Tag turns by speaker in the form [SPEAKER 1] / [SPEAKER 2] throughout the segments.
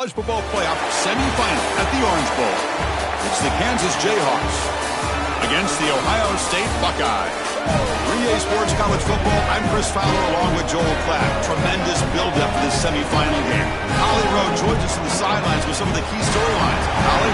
[SPEAKER 1] College football playoff semifinal at the Orange Bowl. It's the Kansas Jayhawks against the Ohio State Buckeyes. 3A Sports College Football, I'm Chris Fowler along with Joel Klatt. Tremendous build-up for this semifinal game. Holly Rowe joins us on the sidelines with some of the key storylines. Holly?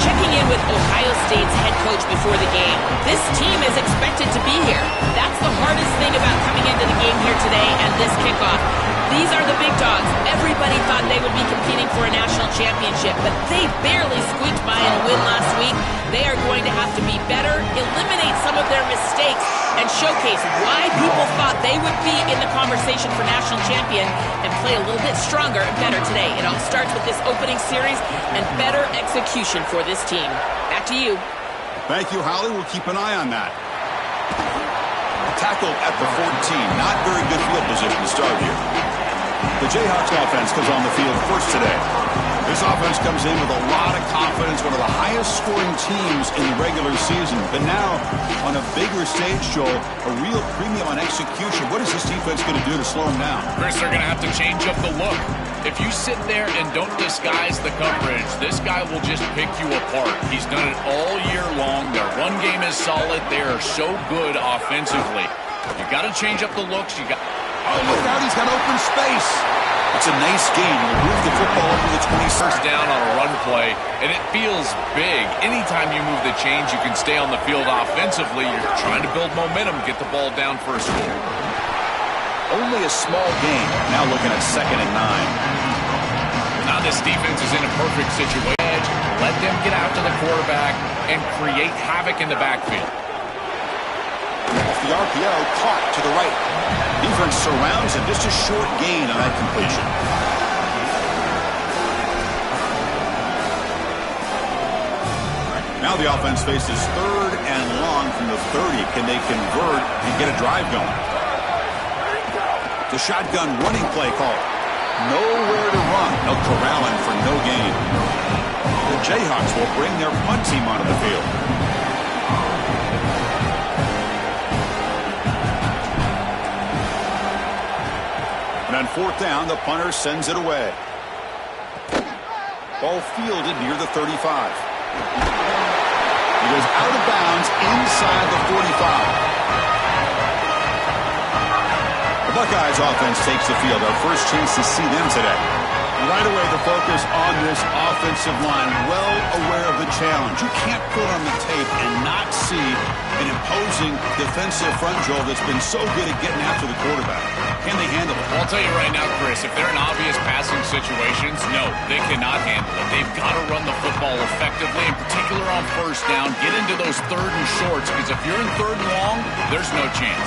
[SPEAKER 2] Checking in with Ohio State's head coach before the game. This team is expected to be here. That's the hardest thing about coming into the game here today and this kickoff. These are the big dogs. Everybody thought they would be competing for a national championship, but they barely squeaked by in a win last week. They are going to have to be better, eliminate some of their mistakes, and showcase why people thought they would be in the conversation for national champion and play a little bit stronger and better today. It all starts with this opening series and better execution for this team. Back to you.
[SPEAKER 1] Thank you, Holly. We'll keep an eye on that. Tackled at the 14. Not very good field position to start here. The Jayhawks offense comes on the field first today. This offense comes in with a lot of confidence, one of the highest scoring teams in the regular season. But now, on a bigger stage, Joel, a real premium on execution. What is this defense going to do to slow them down?
[SPEAKER 3] Chris, they're going to have to change up the look. If you sit there and don't disguise the coverage, this guy will just pick you apart. He's done it all year long. Their run game is solid. They are so good offensively. You got to change up the looks.
[SPEAKER 1] Oh, look out, he's got open space. It's a nice game. He'll move the football up to the 26.
[SPEAKER 3] First down on a run play, and it feels big. Anytime you move the chains, you can stay on the field offensively. You're trying to build momentum, get the ball down for a score.
[SPEAKER 1] Only a small gain. Now looking at 2nd and 9.
[SPEAKER 3] Now this defense is in a perfect situation. Let them get out to the quarterback and create havoc in the backfield.
[SPEAKER 1] Off the RPO, caught to the right. Defense surrounds him. Just a short gain on that completion. Now the offense faces 3rd and long from the 30. Can they convert and get a drive going? The shotgun running play call. Nowhere to run. No corralling for no gain. The Jayhawks will bring their punt team onto the field. And on 4th down, the punter sends it away. Ball fielded near the 35. He goes out of bounds inside the 45. The Buckeyes offense takes the field. Our first chance to see them today. Right away, the focus on this offensive line. Well aware of the challenge. You can't put on the tape and not see an imposing defensive front, Joel, that's been so good at getting after the quarterback. Can they handle it?
[SPEAKER 3] Well, I'll tell you right now, Chris, if they're in obvious passing situations, no, they cannot handle it. They've got to run the football effectively, in particular on 1st down. Get into those 3rd and shorts, because if you're in 3rd and long, there's no chance.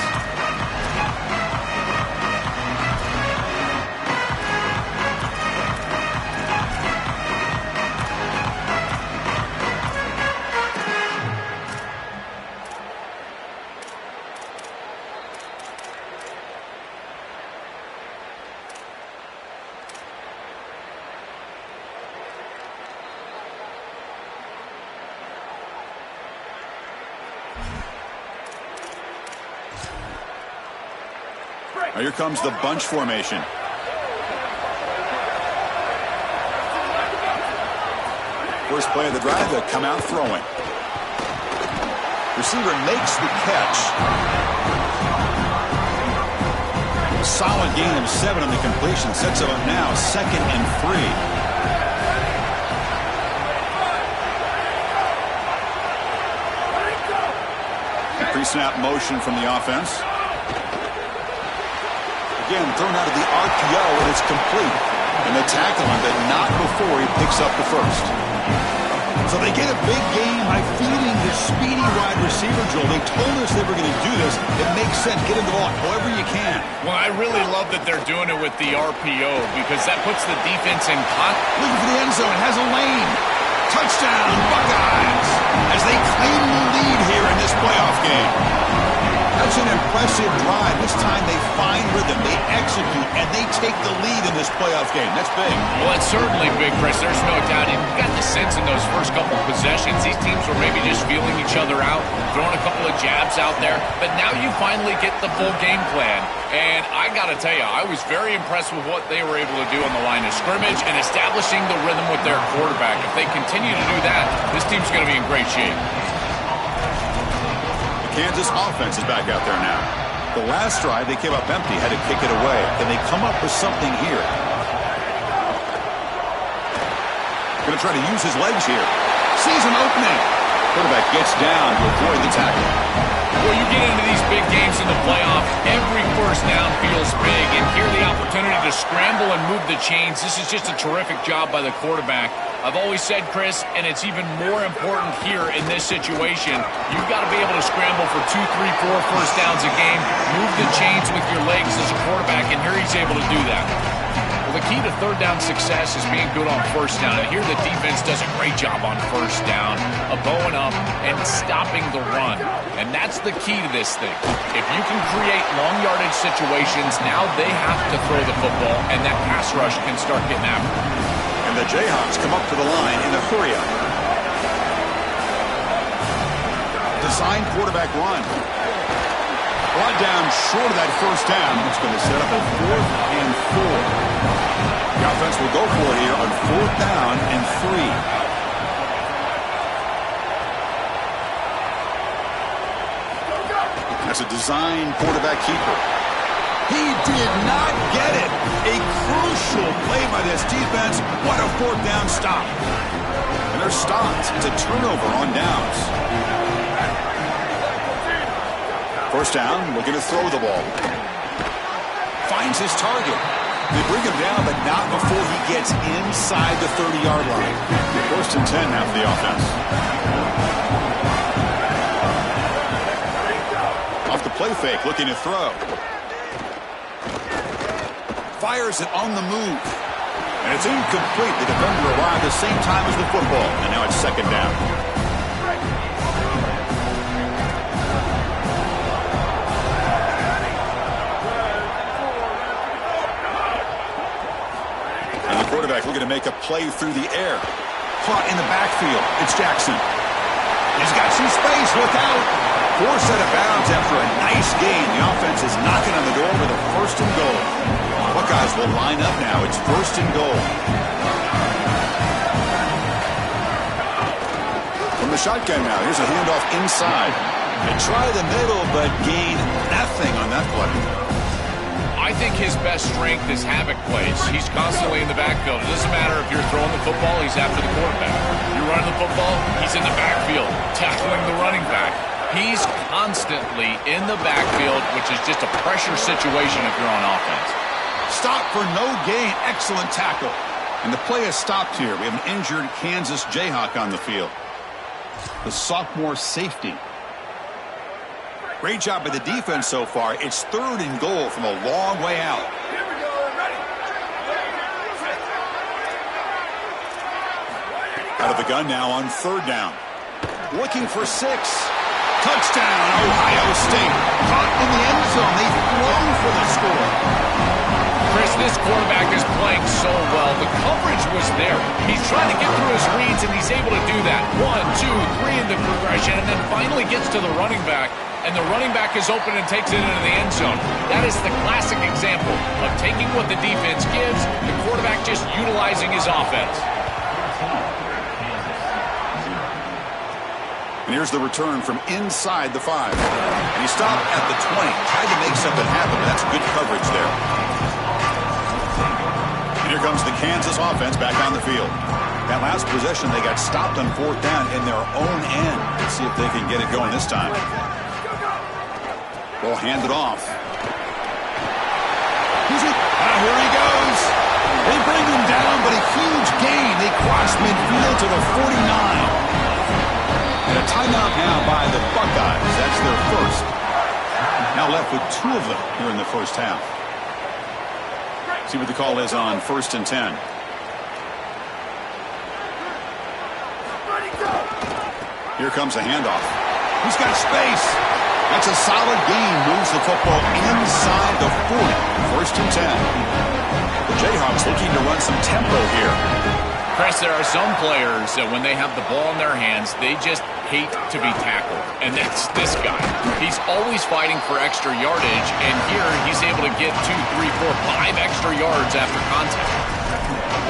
[SPEAKER 1] Now here comes the bunch formation. First play of the drive, they'll come out throwing. Receiver makes the catch. Solid gain of 7 on the completion. Sets it up now, 2nd and 3. Pre-snap motion from the offense. Again, thrown out of the RPO, and it's complete. And the tackle on, but not before he picks up the first. So they get a big game by feeding the speedy wide receiver, Joel. They told us they were going to do this. It makes sense. Get him the ball however you can.
[SPEAKER 3] Well, I really love that they're doing it with the RPO because that puts the defense in contact.
[SPEAKER 1] Looking for the end zone. Has a lane. Touchdown, Buckeyes, as they claim the lead here in this playoff game. That's an impressive drive. This time they find rhythm, they execute, and they take the lead in this playoff game. That's big.
[SPEAKER 3] Well, it's certainly big, Chris. There's no doubt. You got the sense in those first couple possessions, these teams were maybe just feeling each other out, throwing a couple of jabs out there. But now you finally get the full game plan. And I got to tell you, I was very impressed with what they were able to do on the line of scrimmage and establishing the rhythm with their quarterback. If they continue to do that, this team's going to be in great shape.
[SPEAKER 1] Kansas offense is back out there now. The last drive, they came up empty, had to kick it away. Then they come up with something here. Going to try to use his legs here. Sees an opening. Quarterback gets down to avoid the tackle.
[SPEAKER 3] Well, you get into these big games in the playoffs, every first down feels big, and here the opportunity to scramble and move the chains. This is just a terrific job by the quarterback. I've always said, Chris, and it's even more important here in this situation, you've got to be able to scramble for 2, 3, 4 first downs a game, move the chains with your legs as a quarterback, and here he's able to do that. Well, the key to third down success is being good on first down, and here the defense does a great job on first down, bowing up and stopping the run, and that's the key to this thing. If you can create long yardage situations, now they have to throw the football, and that pass rush can start getting after it.
[SPEAKER 1] And the Jayhawks come up to the line in a hurry-up. Design quarterback run. Brought down short of that first down. It's going to set up a 4th and 4. The offense will go for it here on 4th down and 3. That's a design quarterback keeper. He did not get it. A crucial play by this defense. What a 4th down stop. And they're stopped. It's a turnover on downs. First down, looking to throw the ball. Finds his target. They bring him down, but not before he gets inside the 30-yard line. 1st and 10 now for the offense. Off the play fake, looking to throw. Fires it on the move. And it's incomplete. The defender arrived at the same time as the football. And now it's 2nd down. And the quarterback looking to make a play through the air. Caught in the backfield. It's Jackson. He's got some space. Look out. Forced out of bounds after a nice gain. The offense is knocking on the door with a 1st and goal. Buckeyes will line up now. It's 1st and goal. From the shotgun now, here's a handoff inside. They try the middle, but gain nothing on that play.
[SPEAKER 3] I think his best strength is havoc plays. He's constantly in the backfield. It doesn't matter if you're throwing the football, he's after the quarterback. You're running the football, he's in the backfield, tackling the running back. He's constantly in the backfield, which is just a pressure situation if you're on offense.
[SPEAKER 1] Stop for no gain. Excellent tackle. And the play has stopped here. We have an injured Kansas Jayhawk on the field. The sophomore safety. Great job by the defense so far. It's 3rd and goal from a long way out.
[SPEAKER 4] Here we go. Ready.
[SPEAKER 1] Out of the gun now on 3rd down. Looking for 6. Touchdown, Ohio State. Caught in the end zone. They've thrown for the score.
[SPEAKER 3] Chris, this quarterback is playing so well. The coverage was there. He's trying to get through his reads, and he's able to do that. 1, 2, 3 in the progression, and then finally gets to the running back, and the running back is open and takes it into the end zone. That is the classic example of taking what the defense gives, the quarterback just utilizing his offense.
[SPEAKER 1] And here's the return from inside the 5. And he stopped at the 20. Tried to make something happen, but that's good coverage there. And here comes the Kansas offense back on the field. That last possession, they got stopped on 4th down in their own end. Let's see if they can get it going this time. Ball handed off. Here he goes. They bring him down, but a huge gain. They cross midfield to the 49. And a timeout now by the Buckeyes. That's their 1st. Now left with 2 of them here in the first half. See what the call is on 1st and 10. Here comes a handoff. He's got space. That's a solid gain. Moves the football inside the 40. First and 10. The Jayhawks looking to run some tempo here.
[SPEAKER 3] Chris, there are some players that when they have the ball in their hands, they just hate to be tackled. And that's this guy. He's always fighting for extra yardage, and here he's able to get 2, 3, 4, 5 extra yards after contact.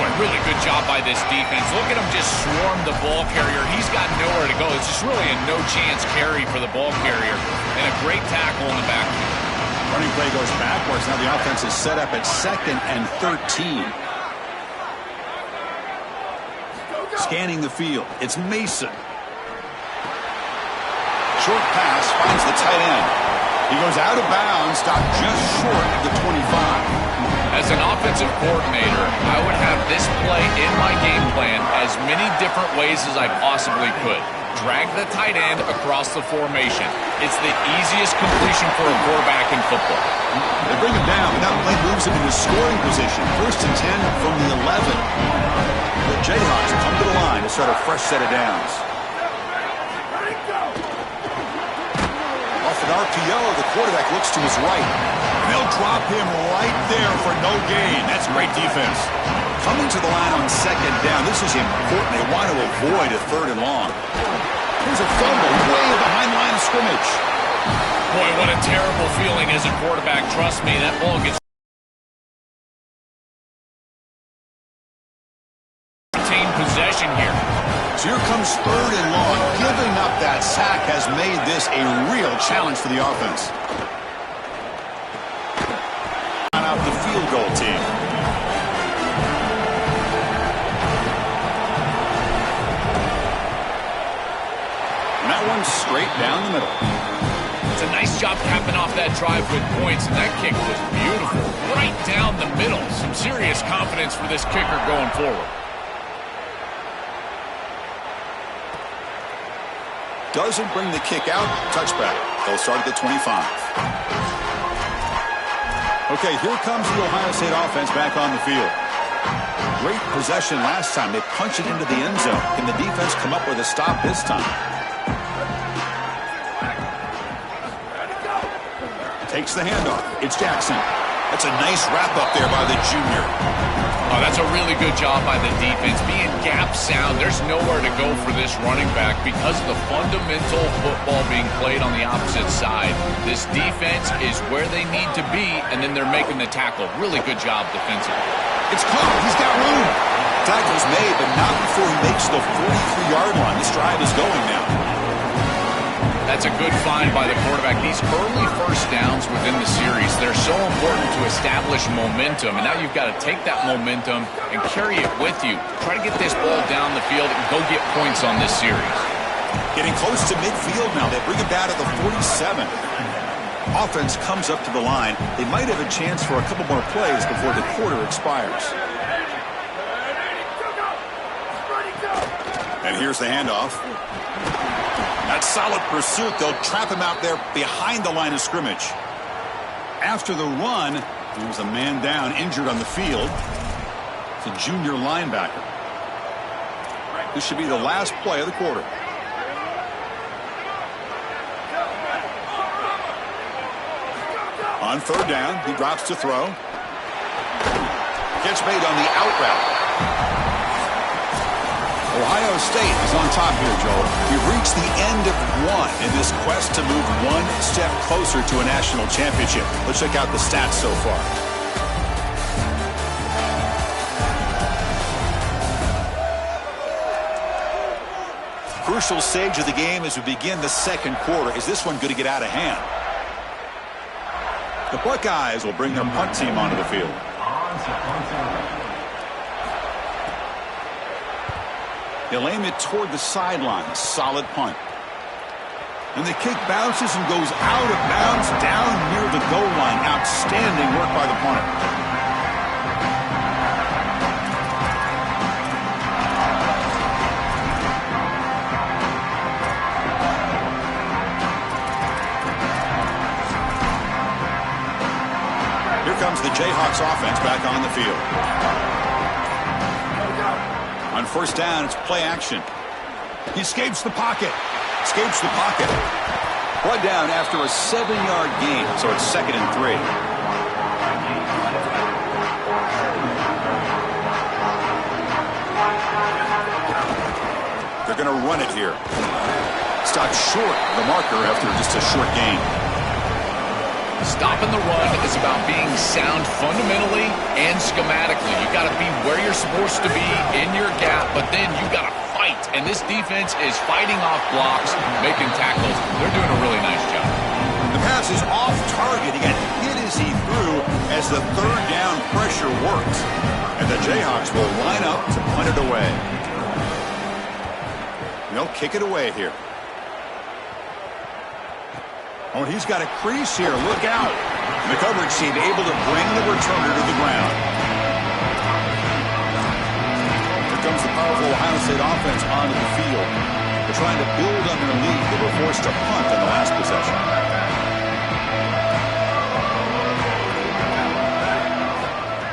[SPEAKER 3] Boy, really good job by this defense. Look at him just swarm the ball carrier. He's got nowhere to go. It's just really a no-chance carry for the ball carrier, and a great tackle in the backfield.
[SPEAKER 1] Running play goes backwards. Now the offense is set up at 2nd and 13. Scanning the field. It's Mason. Short pass finds the tight end. He goes out of bounds, stopped just short of the 25.
[SPEAKER 3] As an offensive coordinator, I would have this play in my game plan as many different ways as I possibly could. Drag the tight end across the formation. It's the easiest completion for a quarterback in football.
[SPEAKER 1] They bring him down, but that play moves him into scoring position. First and 10 from the 11. The Jayhawks come to the line to start a fresh set of downs. Off an RPO, the quarterback looks to his right. They'll drop him right there for no gain. That's great defense. Coming to the line on 2nd down. This is important. They want to avoid a 3rd and long. Here's a fumble way behind the line of scrimmage.
[SPEAKER 3] Boy, what a terrible feeling as a quarterback. Trust me, that ball gets retained possession here.
[SPEAKER 1] So here comes 3rd and long. Giving up that sack has made this a real challenge for the offense. Out the field goal team. And that one's straight down the middle.
[SPEAKER 3] It's a nice job capping off that drive with points, and that kick was beautiful. Right down the middle. Some serious confidence for this kicker going forward.
[SPEAKER 1] Doesn't bring the kick out. Touchback. They'll start at the 25. Okay, here comes the Ohio State offense back on the field. Great possession last time. They punch it into the end zone. Can the defense come up with a stop this time? Takes the handoff. It's Jackson. That's a nice wrap-up there by the junior.
[SPEAKER 3] Oh, that's a really good job by the defense. Being gap sound, there's nowhere to go for this running back because of the fundamental football being played on the opposite side. This defense is where they need to be, and then they're making the tackle. Really good job defensively.
[SPEAKER 1] It's caught. He's got room. Tackle's made, but not before he makes the 43-yard line. This drive is going now.
[SPEAKER 3] That's a good find by the quarterback. These early first downs within the series, they're so important to establish momentum. And now you've got to take that momentum and carry it with you. Try to get this ball down the field and go get points on this series.
[SPEAKER 1] Getting close to midfield now. They bring him down to the 47. Offense comes up to the line. They might have a chance for a couple more plays before the quarter expires. And here's the handoff. That solid pursuit. They'll trap him out there behind the line of scrimmage. After the run, there was a man down, injured on the field. It's a junior linebacker. This should be the last play of the quarter. On 3rd down, he drops to throw. Catch made on the out route. Ohio State is on top here, Joel. We've reached the end of one in this quest to move one step closer to a national championship. Let's check out the stats so far. Crucial stage of the game as we begin the 2nd quarter. Is this one going to get out of hand? The Buckeyes will bring their punt team onto the field. He'll aim it toward the sideline. Solid punt. And the kick bounces and goes out of bounds down near the goal line. Outstanding work by the punter. Here comes the Jayhawks offense back on the field. On 1st down, it's play action. He escapes the pocket. Escapes the pocket. One down after a 7-yard gain, so it's 2nd and 3. They're going to run it here. Stopped short the marker after just a short gain.
[SPEAKER 3] Stopping the run is about being sound fundamentally and schematically. You got to be where you're supposed to be in your gap, but then you got to fight. And this defense is fighting off blocks, making tackles. They're doing a really nice job.
[SPEAKER 1] The pass is off target. He got hit as he threw as the 3rd down pressure works. And the Jayhawks will line up to punt it away. They'll kick it away here. Oh, he's got a crease here. Look out. The coverage team able to bring the returner to the ground. Here comes the powerful Ohio State offense onto the field. They're trying to build on their lead. They were forced to punt in the last possession.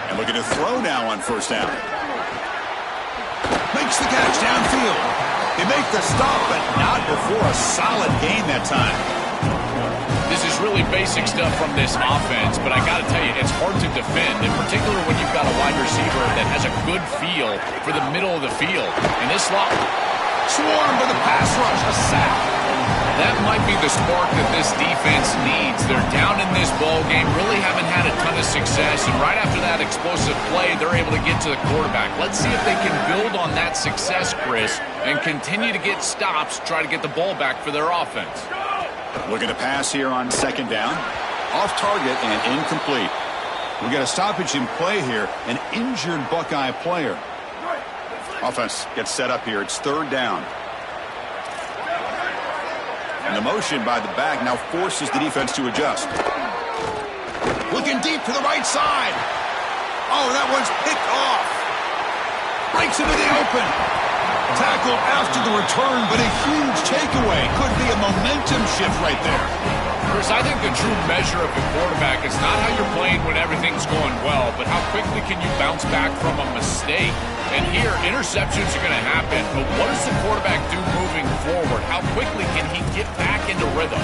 [SPEAKER 1] And looking to throw now on 1st down. Makes the catch downfield. They make the stop, but not before a solid gain that time.
[SPEAKER 3] This is really basic stuff from this offense, but I got to tell you, it's hard to defend, in particular when you've got a wide receiver that has a good feel for the middle of the field. And this slot,
[SPEAKER 1] swarmed by the pass rush, a sack.
[SPEAKER 3] That might be the spark that this defense needs. They're down in this ball game, really haven't had a ton of success, and right after that explosive play, they're able to get to the quarterback. Let's see if they can build on that success, Chris, and continue to get stops, try to get the ball back for their offense.
[SPEAKER 1] Looking to pass here on 2nd down. Off target and incomplete. We got a stoppage in play here. An injured Buckeye player. Offense gets set up here. It's 3rd down. And the motion by the back now forces the defense to adjust. Looking deep to the right side. Oh, that one's picked off. Breaks into the open. Tackle after the return, but a huge takeaway. Could be a momentum shift right there.
[SPEAKER 3] Chris, I think the true measure of the quarterback is not how you're playing when everything's going well, but how quickly can you bounce back from a mistake. And here, interceptions are going to happen, but what does the quarterback do moving forward? How quickly can he get back into rhythm?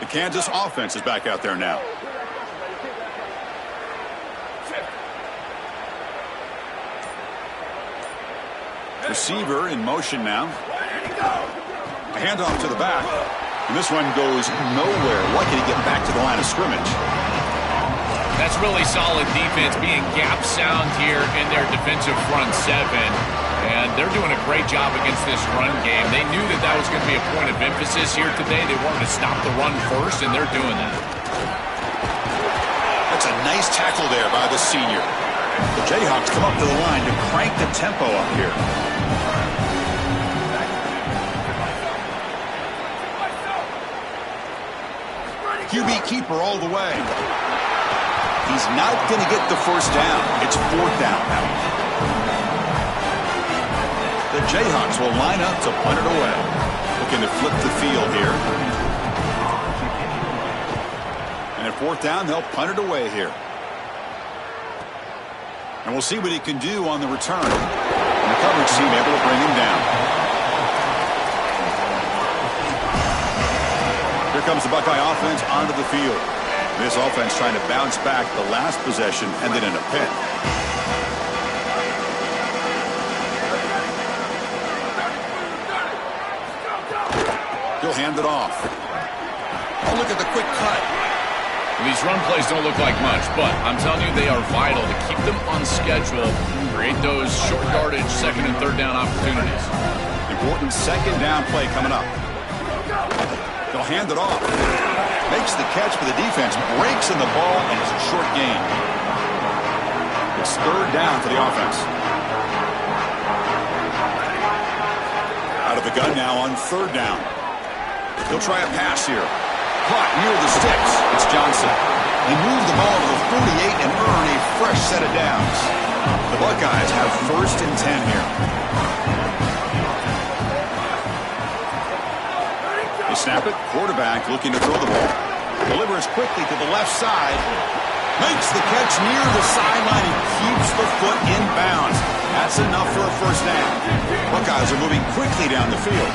[SPEAKER 1] Kansas offense is back out there now. Receiver in motion now. A handoff to the back. And this one goes nowhere. Lucky to get back to the line of scrimmage.
[SPEAKER 3] That's really solid defense, being gap sound here in their defensive front 7. And they're doing a great job against this run game. They knew that that was going to be a point of emphasis here today. They wanted to stop the run first, and they're doing that.
[SPEAKER 1] That's a nice tackle there by the senior. The Jayhawks come up to the line to crank the tempo up here. QB keeper all the way. He's not going to get the 1st down. It's 4th down now. The Jayhawks will line up to punt it away. Looking to flip the field here. And at 4th down, they'll punt it away here. And we'll see what he can do on the return. And the coverage team able to bring him down. Here comes the Buckeye offense onto the field. This offense trying to bounce back the last possession, ended in a pit. He'll hand it off. Oh, look at the quick cut.
[SPEAKER 3] These run plays don't look like much, but I'm telling you, they are vital to keep them on schedule, create those short yardage 2nd and 3rd down opportunities.
[SPEAKER 1] Important 2nd down play coming up. They'll hand it off. Makes the catch, but the defense breaks in the ball, and it's a short gain. It's 3rd down for the offense. Out of the gun now on 3rd down. He'll try a pass here. Caught near the sticks. It's Johnson. He moved the ball to the 48 and earn a fresh set of downs. The Buckeyes have 1st and 10 here. They snap it. Quarterback looking to throw the ball. Delivers quickly to the left side. Makes the catch near the sideline and keeps the foot in bounds. That's enough for a first down. Buckeyes are moving quickly down the field.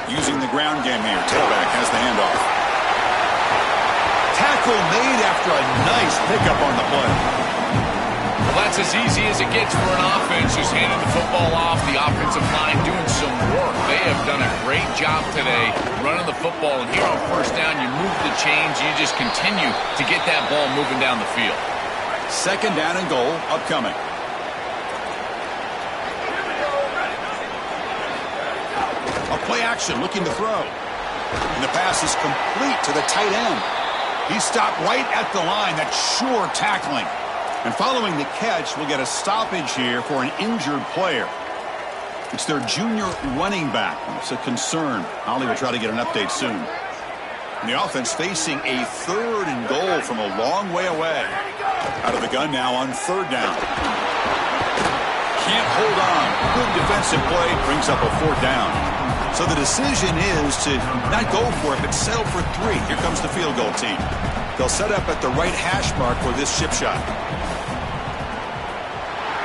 [SPEAKER 1] Using the ground game here. Tailback has the handoff. Tackle made after a nice pickup on the play.
[SPEAKER 3] Well, that's as easy as it gets for an offense. Just handing the football off. The offensive line doing some work. They have done a great job today running the football. And here on first down, you move the chains. You just continue to get that ball moving down the field.
[SPEAKER 1] Second down and goal upcoming. A play action looking to throw. And the pass is complete to the tight end. He stopped right at the line. That's sure tackling. And following the catch, we'll get a stoppage here for an injured player. It's their junior running back. It's a concern. Holly will try to get an update soon. And the offense facing a third and goal from a long way away. Out of the gun now on third down. Can't hold on. Good defensive play brings up a fourth down. So the decision is to not go for it, but settle for 3. Here comes the field goal team. They'll set up at the right hash mark for this chip shot.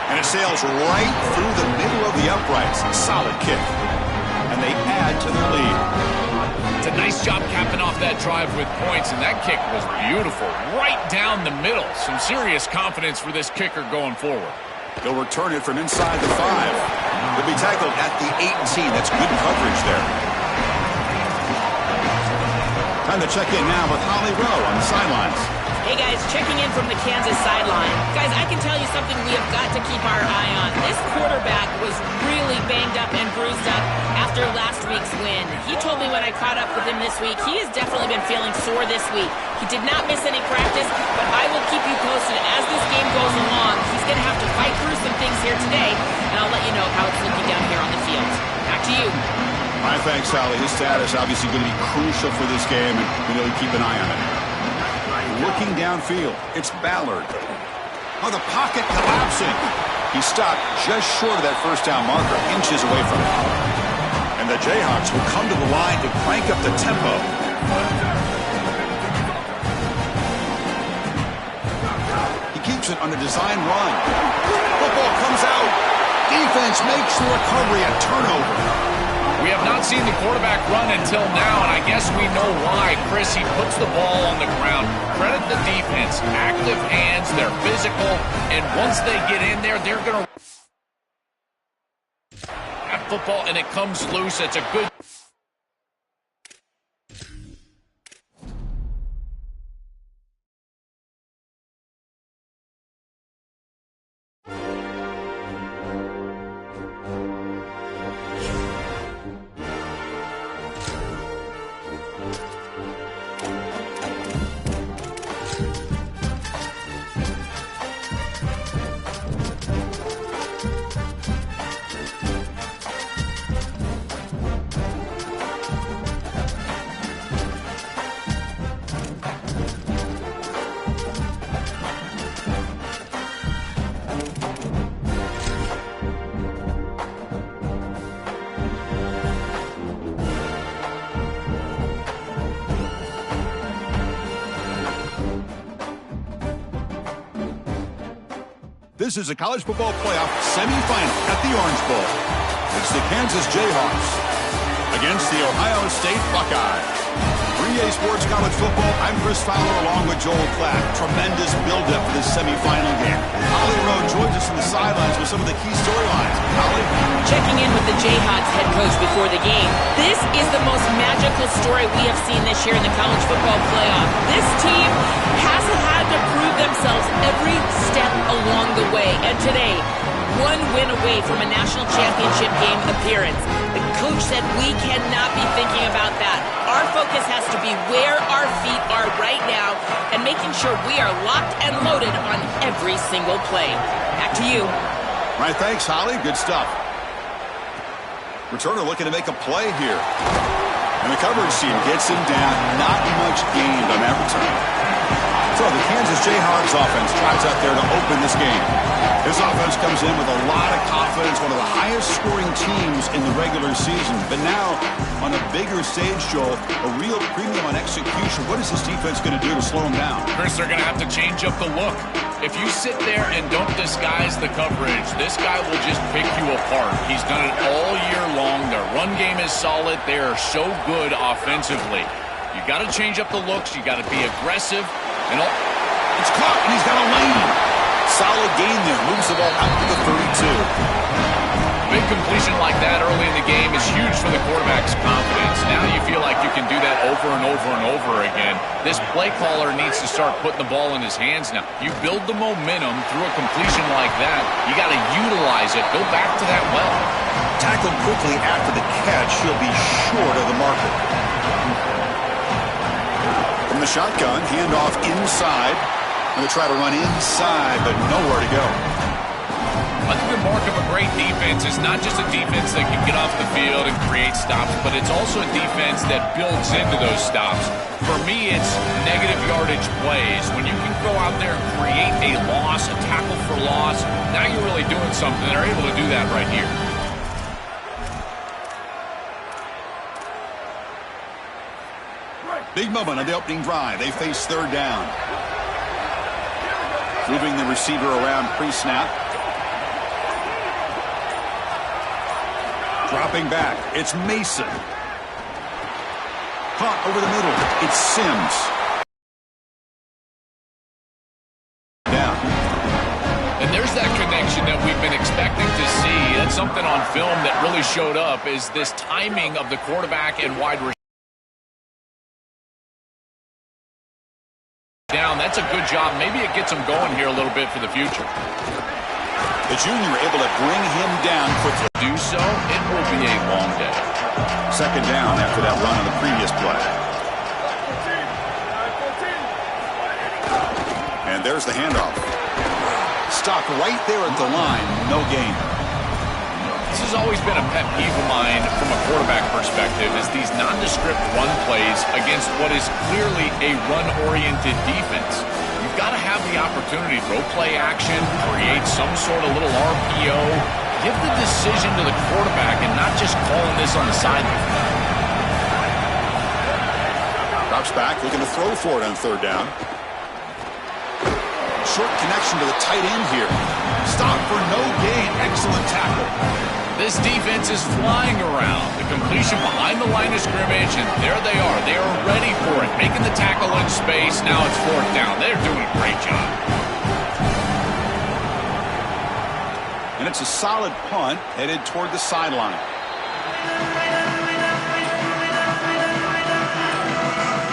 [SPEAKER 1] And it sails right through the middle of the uprights. Solid kick. And they add to their lead.
[SPEAKER 3] It's a nice job capping off that drive with points, and that kick was beautiful. Right down the middle. Some serious confidence for this kicker going forward.
[SPEAKER 1] They'll return it from inside the 5. They'll be tackled at the 18. That's good coverage there. Time to check in now with Holly Rowe on the sidelines.
[SPEAKER 2] Hey guys, checking in from the Kansas sideline. Guys, I can tell you something we have got to keep our eye on. This quarterback was really banged up and bruised up after last week's win. He told me when I caught up with him this week, he has definitely been feeling sore this week. He did not miss any practice, but I will keep you posted as this game goes along. He's going to have to fight through some things here today, and I'll let you know how it's looking down here on the field. Back to you.
[SPEAKER 1] All right, thanks, Holly. His status obviously going to be crucial for this game, and we know you keep an eye on it. Looking downfield, it's Ballard. Oh, the pocket collapsing. He stopped just short of that first down marker, inches away from it. And the Jayhawks will come to the line to crank up the tempo. He keeps it on a design run. Football comes out. Defense makes the recovery, a turnover.
[SPEAKER 3] We have not seen the quarterback run until now, and I guess we know why. Chris, he puts the ball on the ground. Credit the defense. Active hands, they're physical, and once they get in there, they're going to have football, and it comes loose. It's a good...
[SPEAKER 1] This is a college football playoff semifinal at the Orange Bowl. It's the Kansas Jayhawks against the Ohio State Buckeyes. 3A Sports College Football, I'm Chris Fowler along with Joel Klatt. Tremendous build-up for this semifinal game. Holly Rowe joins us on the sidelines with some of the key storylines. Holly?
[SPEAKER 2] Checking in with the Jayhawks head coach before the game. This is the most magical story we have seen this year in the college football playoff. This team has had to prove themselves every step along the way. And today, one win away from a national championship game appearance. The coach said we cannot be thinking about that. Our focus has to be where our feet are right now and making sure we are locked and loaded on every single play. Back to you.
[SPEAKER 1] All right, thanks, Holly. Good stuff. Returner looking to make a play here. And the coverage team gets him down. Not much gained on that return. So the Kansas Jayhawks offense tries out there to open this game. This offense comes in with a lot of confidence, one of the highest scoring teams in the regular season. But now, on a bigger stage, Joel, a real premium on execution. What is this defense going to do to slow them down?
[SPEAKER 3] Chris, they're going to have to change up the look. If you sit there and don't disguise the coverage, this guy will just pick you apart. He's done it all year long. Their run game is solid. They are so good offensively. You got to change up the looks. You got to be aggressive. And
[SPEAKER 1] it's caught, and he's got a lane. Solid gain there. Moves the ball out to the 32.
[SPEAKER 3] Big completion like that early in the game is huge for the quarterback's confidence. Now you feel like you can do that over and over and over again. This play caller needs to start putting the ball in his hands now. You build the momentum through a completion like that. You got to utilize it. Go back to that well.
[SPEAKER 1] Tackled quickly after the catch. He'll be short of the marker. From the shotgun, handoff inside. Going to try to run inside, but nowhere to go.
[SPEAKER 3] I think the mark of a great defense is not just a defense that can get off the field and create stops, but it's also a defense that builds into those stops. For me, it's negative yardage plays. When you can go out there and create a loss, a tackle for loss, now you're really doing something. They're able to do that right here.
[SPEAKER 1] Big moment on the opening drive. They face third down. Moving the receiver around pre-snap. Dropping back. It's Mason. Caught over the middle. It's Sims. Down.
[SPEAKER 3] And there's that connection that we've been expecting to see. That's something on film that really showed up, is this timing of the quarterback and wide receiver. Down. That's a good job. Maybe it gets him going here a little bit for the future.
[SPEAKER 1] The junior able to bring him down quickly.
[SPEAKER 3] Do so, it will be a long day.
[SPEAKER 1] Second down after that run on the previous play. And there's the handoff. Stopped right there at the line. No gain.
[SPEAKER 3] This has always been a pet peeve of mine from a quarterback perspective, is these nondescript run plays against what is clearly a run-oriented defense. You've got to have the opportunity to throw play action, create some sort of little RPO, give the decision to the quarterback and not just calling this on the sideline.
[SPEAKER 1] Drops back, looking to throw for it on third down. Short connection to the tight end here. Stop for no gain. Excellent tackle.
[SPEAKER 3] This defense is flying around. The completion behind the line of scrimmage, and there they are. They are ready for it. Making the tackle in space. Now it's fourth down. They're doing a great job.
[SPEAKER 1] And it's a solid punt headed toward the sideline.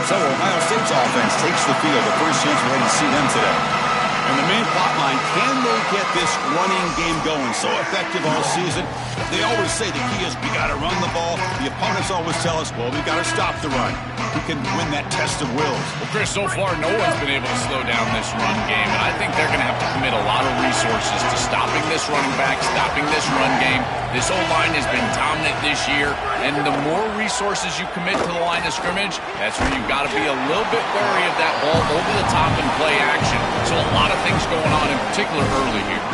[SPEAKER 1] So Ohio State's offense takes the field. The first chance we're ready to see them today. And the main plot line, can they get this running game going? So effective all season. They always say the key is we got to run the ball. The opponents always tell us, well, we got to stop the run. Who can win that test of wills?
[SPEAKER 3] Well, Chris, so far no one's been able to slow down this run game, and I think they're going to have to commit a lot of resources to stopping this running back, stopping this run game. This O-line has been dominant this year, and the more resources you commit to the line of scrimmage, that's where you've got to be a little bit wary of that ball over the top and play action. So a lot of things going on, in particular early here.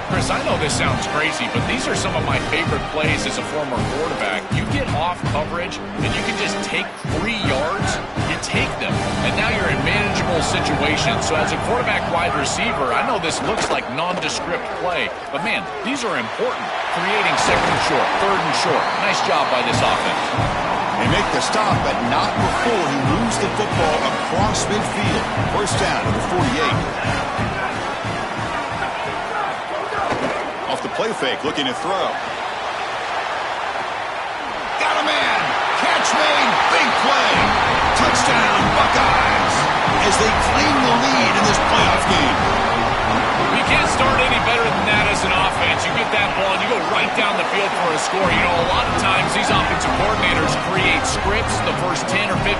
[SPEAKER 3] Chris, I know this sounds crazy, but these are some of my favorite plays as a former quarterback. You get off coverage, and you can just take 3 yards. You take them, and now you're in manageable situations. So as a quarterback wide receiver, I know this looks like nondescript play, but man, these are important. Creating second and short, third and short. Nice job by this offense.
[SPEAKER 1] They make the stop, but not before he moves the football across midfield. First down to the 48. Off the play fake, looking to throw. Got a man. Catch made. Big play. Touchdown, Buckeyes, as they claim the lead in this playoff game.
[SPEAKER 3] You can't start any better than that as an offense. You get that ball and you go right down the field for a score. You know, a lot of times these offensive coordinators create scripts, the first 10 or 15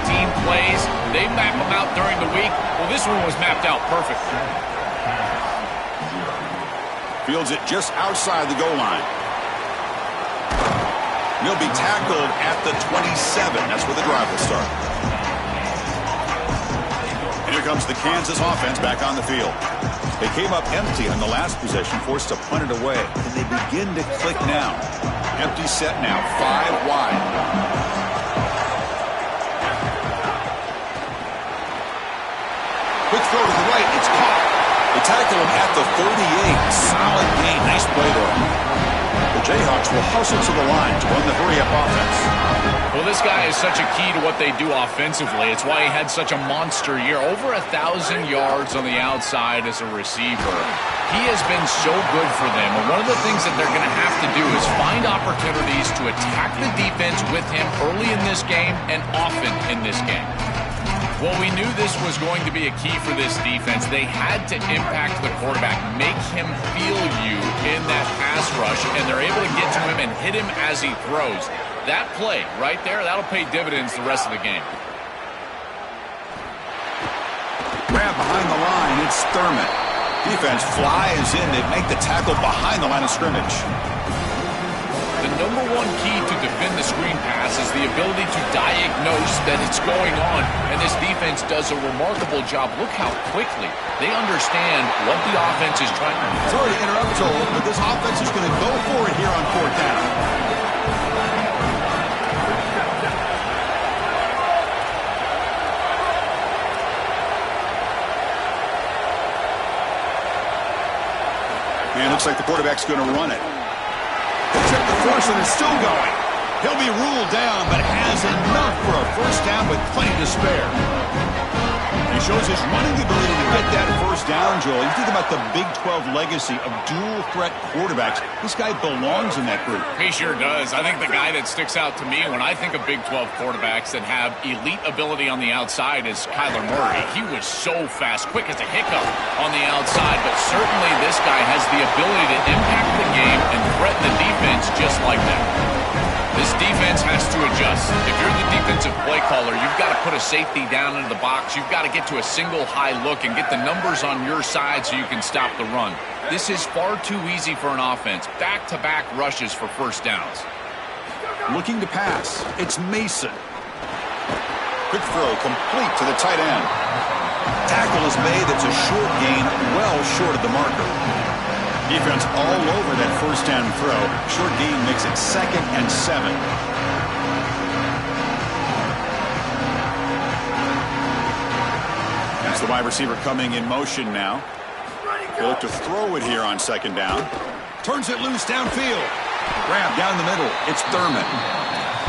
[SPEAKER 3] plays. They map them out during the week. Well, this one was mapped out perfect.
[SPEAKER 1] Fields it just outside the goal line. He'll be tackled at the 27. That's where the drive will start. And here comes the Kansas offense back on the field. They came up empty on the last possession, forced to punt it away, and they begin to click now. Empty set now, 5 wide. Quick throw to the right, it's caught. They tackle him at the 38. Solid gain, nice play there. The Jayhawks will hustle to the line to run the hurry-up offense.
[SPEAKER 3] Well, this guy is such a key to what they do offensively. It's why he had such a monster year. Over 1,000 yards on the outside as a receiver. He has been so good for them. And one of the things that they're going to have to do is find opportunities to attack the defense with him early in this game and often in this game. Well, we knew this was going to be a key for this defense. They had to impact the quarterback, make him feel you in that pass rush, and they're able to get to him and hit him as he throws. That play right there, that'll pay dividends the rest of the game.
[SPEAKER 1] Grab behind the line, it's Thurman. Defense flies in. They make the tackle behind the line of scrimmage.
[SPEAKER 3] The number one key to defend the screen pass is the ability to diagnose that it's going on, and this defense does a remarkable job. Look how quickly they understand what the offense is trying to do.
[SPEAKER 1] Sorry to interrupt, Joel, but this offense is going to go for it here on 4th down. And it looks like the quarterback's going to run it. Check the force, and it's still going. He'll be ruled down, but has enough for a first down with plenty to spare. He shows his running ability to get that first down, Joel. You think about the Big 12 legacy of dual-threat quarterbacks. This guy belongs in that group.
[SPEAKER 3] He sure does. I think the guy that sticks out to me when I think of Big 12 quarterbacks that have elite ability on the outside is Kyler Murray. He was so fast, quick as a hiccup on the outside, but certainly this guy has the ability to impact the game and threaten the defense just like that. This defense has to adjust. If you're the defensive play caller, you've got to put a safety down into the box. You've got to get to a single high look and get the numbers on your side so you can stop the run. This is far too easy for an offense. Back-to-back rushes for first downs.
[SPEAKER 1] Looking to pass. It's Mason. Quick throw complete to the tight end. Tackle is made. It's a short gain, well short of the marker. Defense all over that first down throw. Short gain makes it 2nd and 7. That's the wide receiver coming in motion now. They look to throw it here on 2nd down. Turns it loose downfield. Grab down the middle. It's Thurman.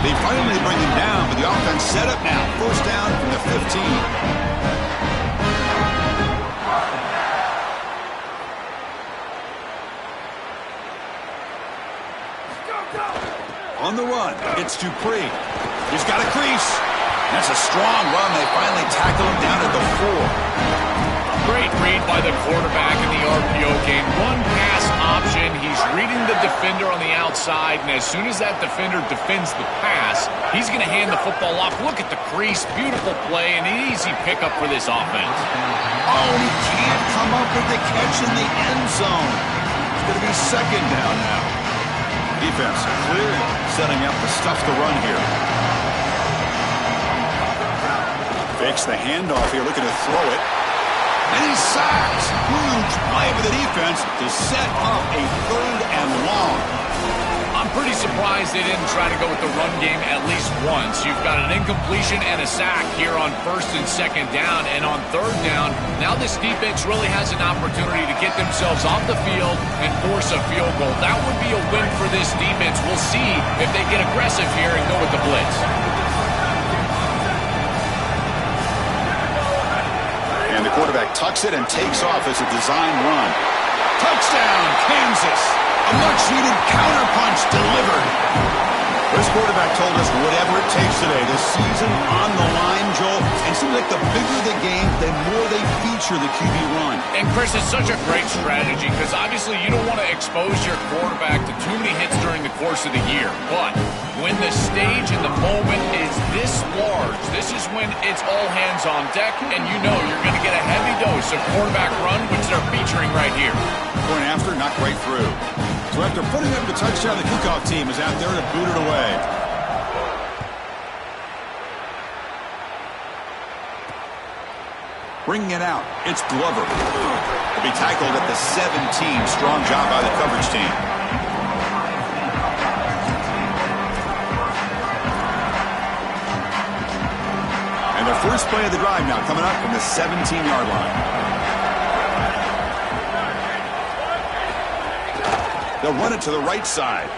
[SPEAKER 1] They finally bring him down, but the offense set up now. First down from the 15. On the run, it's Dupree. He's got a crease. That's a strong run. They finally tackle him down at the 4.
[SPEAKER 3] Great read by the quarterback in the RPO game. One pass option. He's reading the defender on the outside, and as soon as that defender defends the pass, he's going to hand the football off. Look at the crease. Beautiful play, and an easy pickup for this offense.
[SPEAKER 1] Oh, he can't come up with the catch in the end zone. It's going to be 2nd down now. Defense clearly setting up to stuff the run here. Fakes the handoff here, looking to throw it. And he's sacked. Huge play for the defense to set up a 3rd and long.
[SPEAKER 3] I'm pretty surprised they didn't try to go with the run game at least once. You've got an incompletion and a sack here on 1st and 2nd down. And on 3rd down, now this defense really has an opportunity to get themselves off the field and force a field goal. That would be a win for this defense. We'll see if they get aggressive here and go with the blitz.
[SPEAKER 1] And the quarterback tucks it and takes off as a design run. Touchdown, Kansas! A much-needed counterpunch delivered. This quarterback told us whatever it takes today. The season on the line, Joel. And it seems like the bigger the game, the more they feature the QB run.
[SPEAKER 3] And, Chris, it's such a great strategy because obviously you don't want to expose your quarterback to too many hits during the course of the year. But when the stage and the moment is this large, this is when it's all hands on deck, and you know you're going to get a heavy dose of quarterback run, which they're featuring right here.
[SPEAKER 1] Going after, not quite through. So after putting up the touchdown, the kickoff team is out there to boot it away. Bringing it out, it's Glover. He'll be tackled at the 17. Strong job by the coverage team. And their first play of the drive now coming up from the 17-yard line. They'll run it to the right side.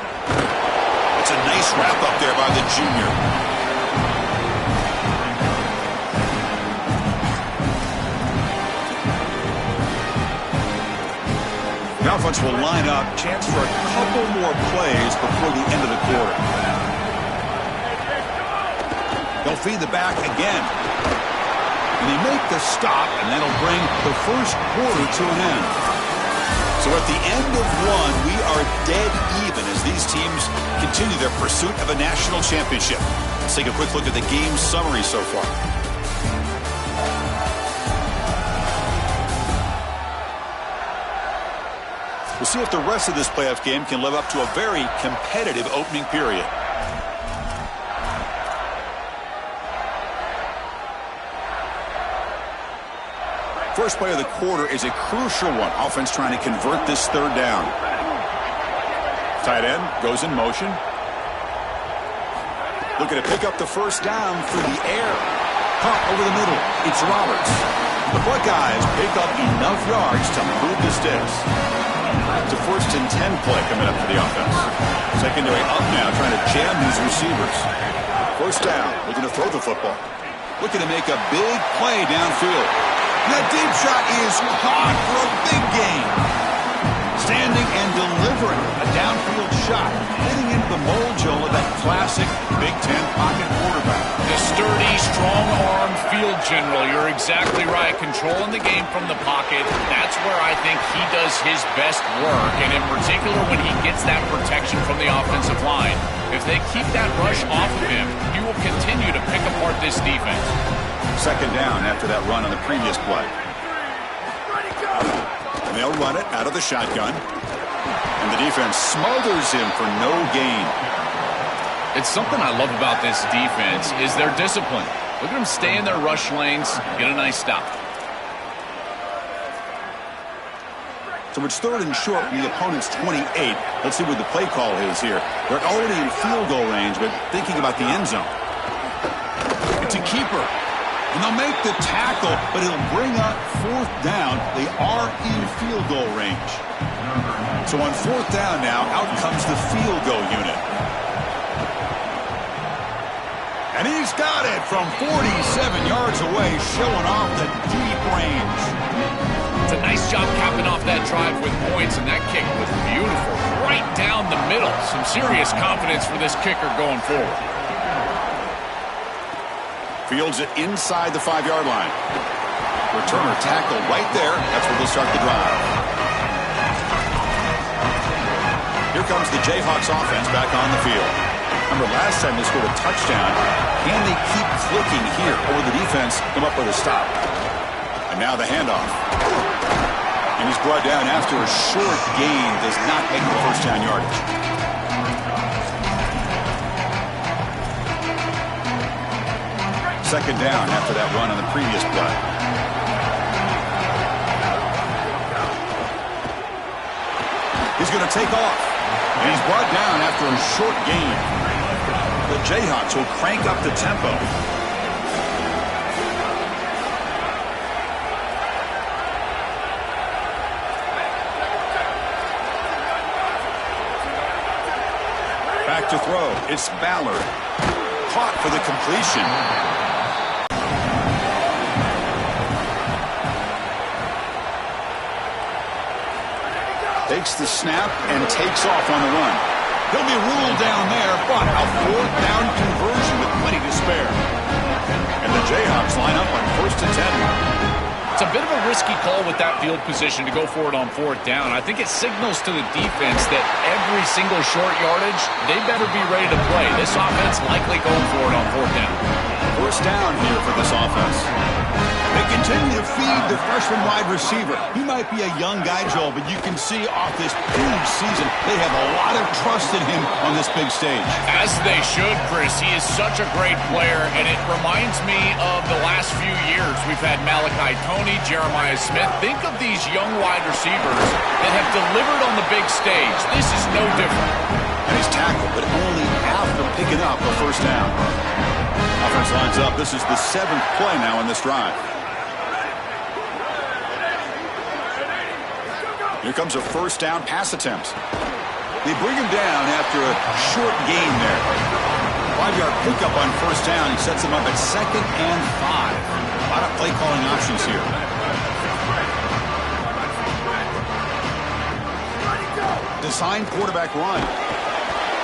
[SPEAKER 1] It's a nice wrap up there by the junior. The offense will line up. Chance for a couple more plays before the end of the quarter. They'll feed the back again. And they make the stop, and that'll bring the first quarter to an end. So at the end of one, we are dead even as these teams continue their pursuit of a national championship. Let's take a quick look at the game summary so far. We'll see if the rest of this playoff game can live up to a very competitive opening period. First play of the quarter is a crucial one. Offense trying to convert this third down. Tight end goes in motion. Looking to pick up the first down through the air. Pump over the middle. It's Roberts. The Buckeyes pick up enough yards to move the sticks. It's a 1st and 10 play coming up for the offense. Secondary up now, trying to jam these receivers. First down, looking to throw the football. Looking to make a big play downfield. That deep shot is caught for a big gain. Standing and delivering a downfield shot, fitting into the mold, Joel, of that classic Big Ten pocket quarterback.
[SPEAKER 3] The sturdy, strong-arm field general. You're exactly right. Controlling the game from the pocket. That's where I think he does his best work, and in particular when he gets that protection from the offensive line. If they keep that rush off of him, he will continue to pick apart this defense.
[SPEAKER 1] Second down after that run on the previous play. And they'll run it out of the shotgun. And the defense smothers him for no gain.
[SPEAKER 3] It's something I love about this defense is their discipline. Look at them stay in their rush lanes, get a nice stop.
[SPEAKER 1] So it's 3rd and short from the opponent's 28. Let's see what the play call is here. They're already in field goal range, but thinking about the end zone. It's a keeper. And they'll make the tackle, but it'll bring up 4th down. They are in field goal range. So on 4th down now, out comes the field goal unit. And he's got it from 47 yards away, showing off the deep range.
[SPEAKER 3] It's a nice job capping off that drive with points, and that kick was beautiful. Right down the middle. Some serious confidence for this kicker going forward.
[SPEAKER 1] Fields it inside the 5-yard line. Returner tackle right there. That's where they'll start the drive. Here comes the Jayhawks offense back on the field. Remember, last time they scored a touchdown. Can they keep clicking here, or the defense come up with a stop? And now the handoff. And he's brought down after a short gain. Does not make the first down yardage. Second down after that run on the previous play. He's going to take off. And he's brought down after a short gain. The Jayhawks will crank up the tempo. Back to throw. It's Ballard. Caught for the completion. Takes the snap and takes off on the run. He'll be ruled down there, but a 4th down conversion with plenty to spare. And the Jayhawks line up on 1st and 10.
[SPEAKER 3] It's a bit of a risky call with that field position to go for it on 4th down. I think it signals to the defense that every single short yardage, they better be ready to play. This offense likely going for it on 4th down.
[SPEAKER 1] First down here for this offense. Big continue to feed the freshman wide receiver. He might be a young guy, Joel, but you can see off this huge season, they have a lot of trust in him on this big stage.
[SPEAKER 3] As they should, Chris. He is such a great player, and it reminds me of the last few years. We've had Malachi Toney, Jeremiah Smith. Think of these young wide receivers that have delivered on the big stage. This is no different.
[SPEAKER 1] And he's tackled, but only after picking up a first down. Offense lines up. This is the 7th play now in this drive. Here comes a first down pass attempt. They bring him down after a short gain there. 5-yard pickup on first down. He sets him up at 2nd and 5. A lot of play calling options here. Designed quarterback run.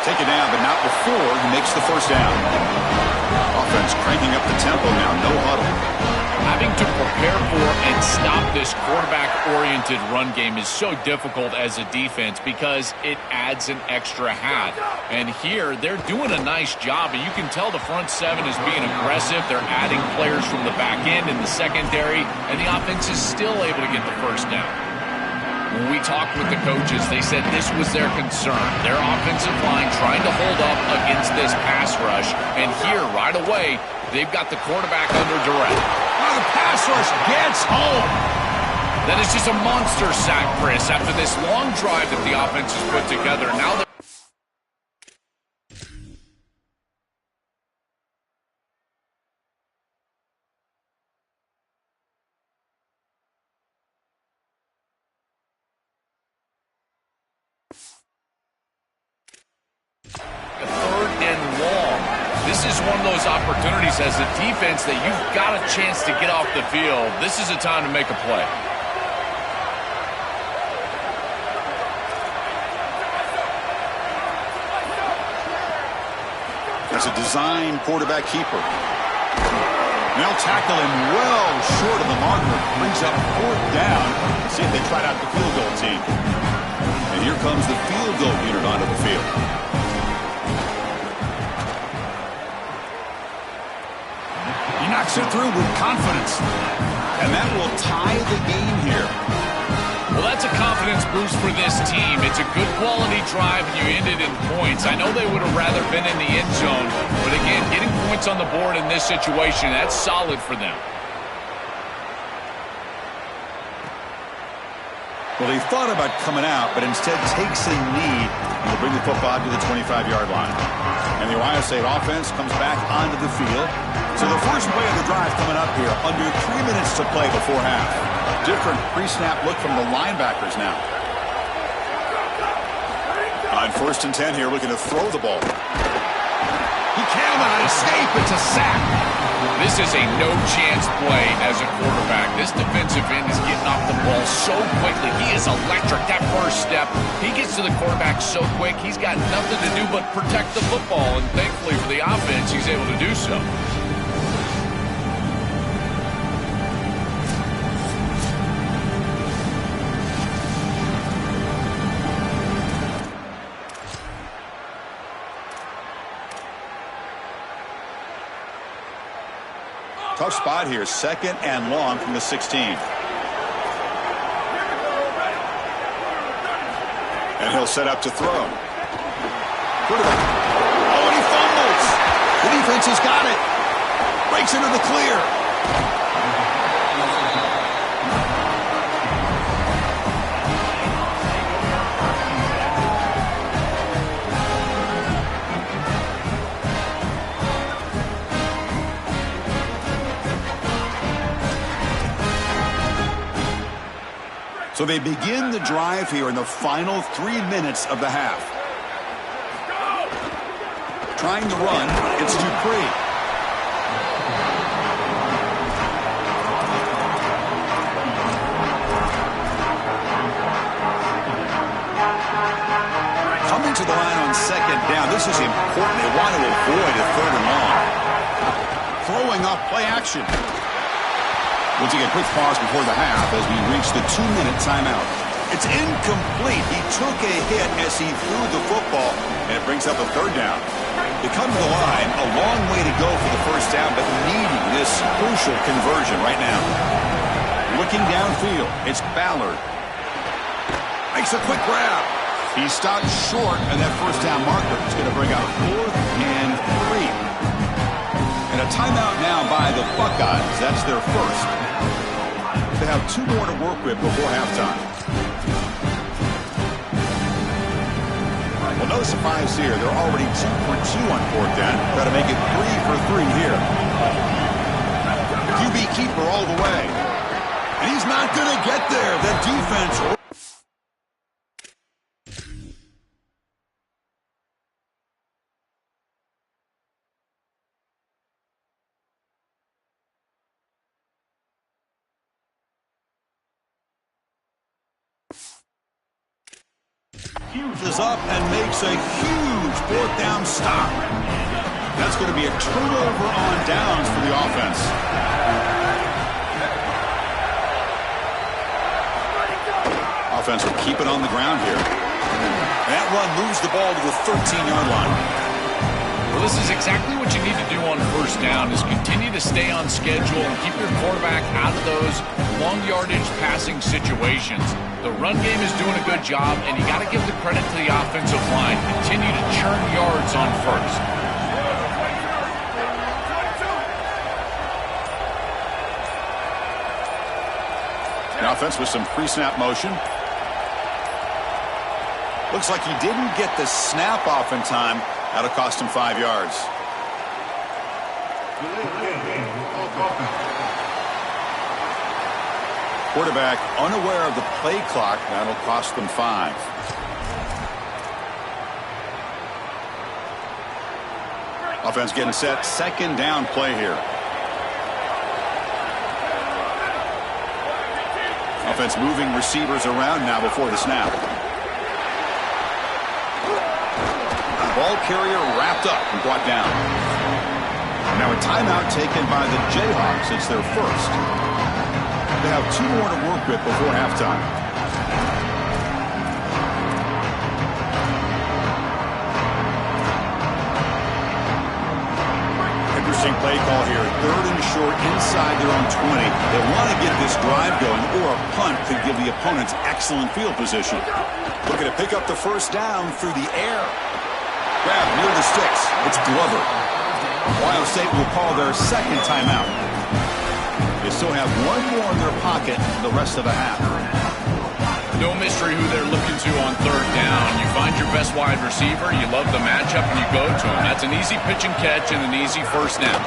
[SPEAKER 1] Take it down, but not before he makes the first down. Offense cranking up the tempo now. No huddle.
[SPEAKER 3] Having to prepare for and stop this quarterback-oriented run game is so difficult as a defense because it adds an extra hat. And here, they're doing a nice job, and you can tell the front 7 is being aggressive. They're adding players from the back end in the secondary, and the offense is still able to get the first down. When we talked with the coaches, they said this was their concern. Their offensive line trying to hold up against this pass rush. And here, right away, they've got the quarterback under duress.
[SPEAKER 1] Oh, the pass rush gets home.
[SPEAKER 3] That is just a monster sack, Chris, after this long drive that the offense has put together. Now they're opportunities as a defense that you've got a chance to get off the field. This is a time to make a play.
[SPEAKER 1] That's a design quarterback keeper. They'll tackle him well short of the marker. Brings up 4th down. See if they tried out the field goal team. And here comes the field goal unit onto the field. He knocks it through with confidence. And that will tie the game here.
[SPEAKER 3] Well, that's a confidence boost for this team. It's a good quality drive, and you ended in points. I know they would have rather been in the end zone, but again, getting points on the board in this situation, that's solid for them.
[SPEAKER 1] Well, he thought about coming out, but instead takes a knee and will bring the football to the 25-yard line. And the Ohio State offense comes back onto the field. So the first play of the drive coming up here, under 3 minutes to play before half. Different pre-snap look from the linebackers now. On 1st and 10 here, looking to throw the ball. He cannot escape. It's a sack.
[SPEAKER 3] This is a no-chance play as a quarterback. This defensive end is getting off the ball so quickly. He is electric. That first step, he gets to the quarterback so quick, he's got nothing to do but protect the football. And thankfully for the offense, he's able to do so.
[SPEAKER 1] Tough spot here, 2nd and long from the 16. And he'll set up to throw. Quarterback. Oh, and he fumbles. The defense has got it. Breaks into the clear. So they begin the drive here in the final 3 minutes of the half. Trying to run, it's Dupree. Coming to the line on 2nd down. This is important. They want to avoid a 3rd and long. Throwing off play action. We'll take a quick pause before the half as we reach the 2-minute timeout. It's incomplete. He took a hit as he threw the football, and it brings up a 3rd down. They come to the line, a long way to go for the first down, but needing this this crucial conversion right now. Looking downfield, it's Ballard. Makes a quick grab. He stopped short of that first down marker. It's going to bring out 4th and 3. And a timeout now by the Buckeyes. That's their first. They have 2 more to work with before halftime. Well, no surprise here. They're already 2 for 2 on 4th down. Got to make it 3 for 3 here. QB keeper all the way. And he's not going to get there. That defense... is up and makes a huge 4th down stop. That's going to be a turnover on downs for the offense. Offense will keep it on the ground here. That run moves the ball to the 13-yard line.
[SPEAKER 3] Well, this is exactly what you need to do on first down, is continue to stay on schedule and keep your quarterback out of those long yardage passing situations. The run game is doing a good job, and you got to give the credit to the offensive line. Continue to churn yards on first.
[SPEAKER 1] The offense with some pre-snap motion. Looks like he didn't get the snap off in time. That'll cost him 5 yards. Quarterback unaware of the play clock. That'll cost them 5. Offense getting set. 2nd down play here. Offense moving receivers around now before the snap. Ball carrier wrapped up and brought down. Now a timeout taken by the Jayhawks. It's their first. They have 2 more to work with before halftime. Interesting play call here. 3rd and short inside their own 20. They want to get this drive going, or a punt could give the opponents excellent field position. Looking to pick up the first down through the air. Grab near the sticks. It's Glover. Ohio State will call their 2nd timeout. They still have 1 more in their pocket the rest of the half.
[SPEAKER 3] No mystery who they're looking to on 3rd down. You find your best wide receiver, you love the matchup, and you go to him. That's an easy pitch and catch and an easy first down.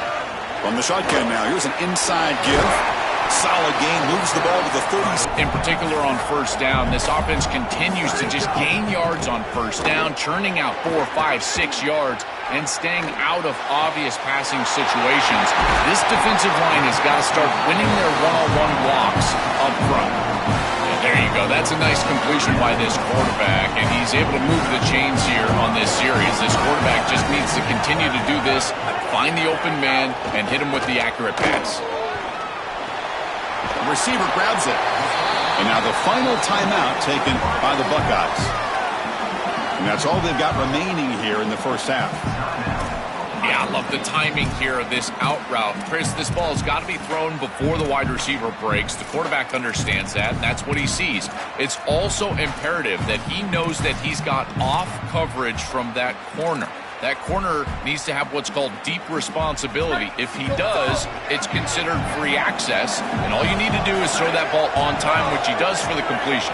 [SPEAKER 1] From the shotgun now, here's an inside give. Solid gain, moves the ball to the 30s.
[SPEAKER 3] In particular on first down, this offense continues to just gain yards on first down, churning out 4, 5, 6 yards, and staying out of obvious passing situations. This defensive line has got to start winning their one-on-one blocks up front. And there you go. That's a nice completion by this quarterback, and he's able to move the chains here on this series. This quarterback just needs to continue to do this, find the open man, and hit him with the accurate pass.
[SPEAKER 1] The receiver grabs it. And now the final timeout taken by the Buckeyes. And that's all they've got remaining here in the first half.
[SPEAKER 3] Yeah, I love the timing here of this out route. Chris, this ball has got to be thrown before the wide receiver breaks. The quarterback understands that, and that's what he sees. It's also imperative that he knows that he's got off coverage from that corner. That corner needs to have what's called deep responsibility. If he does, it's considered free access, and all you need to do is throw that ball on time, which he does for the completion.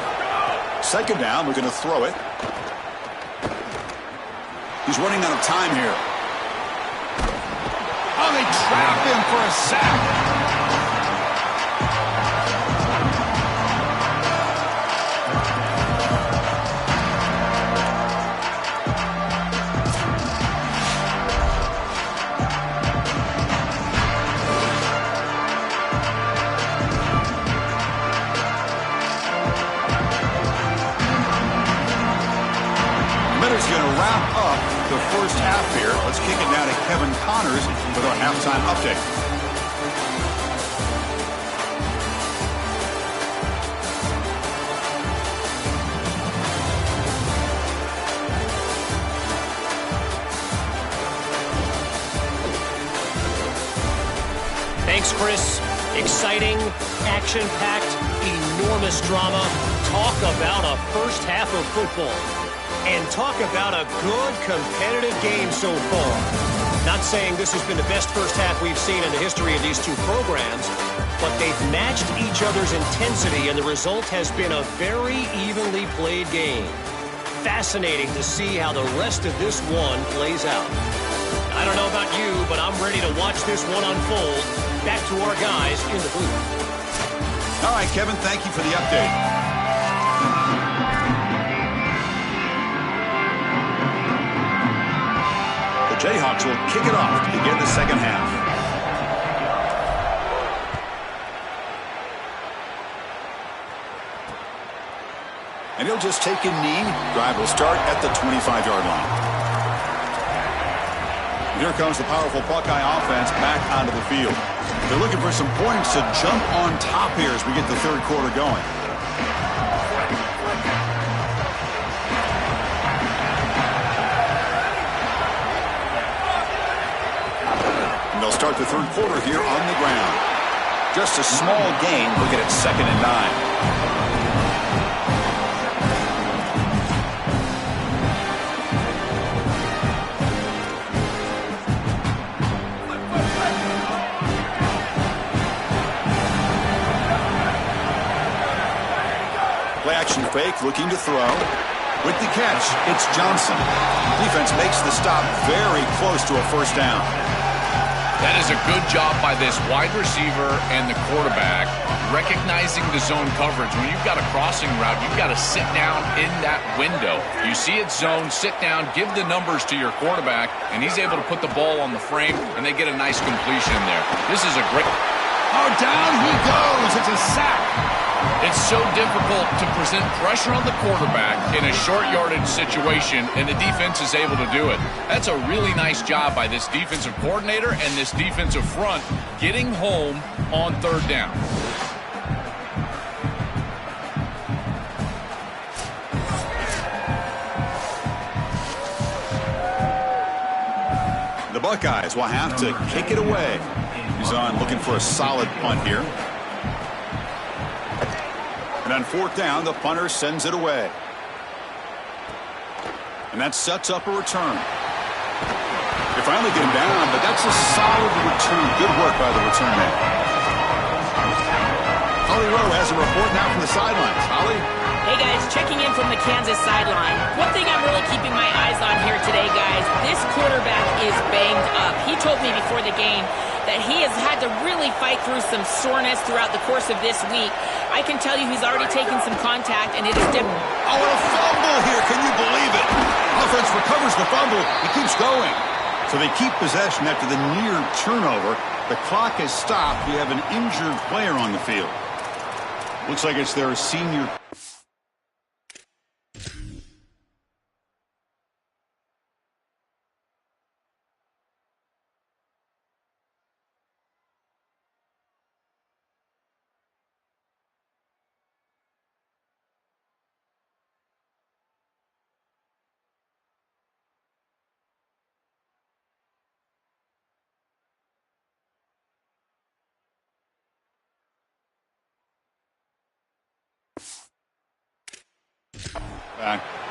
[SPEAKER 1] 2nd down, we're going to throw it. He's running out of time here. Oh, they trap him for a sack. Is going to wrap up the first half here. Let's kick it now to Kevin Connors with our halftime update.
[SPEAKER 4] Thanks, Thanks, Chris. Exciting, action-packed, enormous drama. Talk about a first half of football. And talk about a good competitive game so far. Not saying this has been the best first half we've seen in the history of these two programs, but they've matched each other's intensity, and the result has been a very evenly played game. Fascinating to see how the rest of this one plays out. I don't know about you, but I'm ready to watch this one unfold. Back to our guys in the booth.
[SPEAKER 1] All right, Kevin, thank you for the update. The Jayhawks will kick it off to begin the second half. And he'll just take a knee. Drive will start at the 25-yard line. Here comes the powerful Buckeye offense back onto the field. They're looking for some points to jump on top here as we get the third quarter going. And they'll start the third quarter here on the ground. Just a small gain. Look at it, 2nd and 9. Play-action fake, looking to throw. With the catch, it's Johnson. Defense makes the stop very close to a first down.
[SPEAKER 3] That is a good job by this wide receiver and the quarterback recognizing the zone coverage. When you've got a crossing route, you've got to sit down in that window. You see it zone, sit down, give the numbers to your quarterback, and he's able to put the ball on the frame, and they get a nice completion there. This is a great...
[SPEAKER 1] Oh, down he goes. It's a sack.
[SPEAKER 3] It's so difficult to present pressure on the quarterback in a short yardage situation, and the defense is able to do it. That's a really nice job by this defensive coordinator and this defensive front getting home on third down.
[SPEAKER 1] The Buckeyes will have to kick it away. He's on looking for a solid punt here. And on fourth down, the punter sends it away. And that sets up a return. They finally get him down, but that's a solid return. Good work by the return man. Holly Rowe has a report now from the sidelines. Holly?
[SPEAKER 2] Hey, guys, checking in from the Kansas sideline. One thing I'm really keeping my eyes on here today, guys, this quarterback is banged up. He told me before the game that he has had to really fight through some soreness throughout the course of this week. I can tell you he's already taken some contact, and it is different.
[SPEAKER 1] Oh, and a fumble here. Can you believe it? Offense recovers the fumble. He keeps going. So they keep possession after the near turnover. The clock has stopped. We have an injured player on the field. Looks like it's their senior.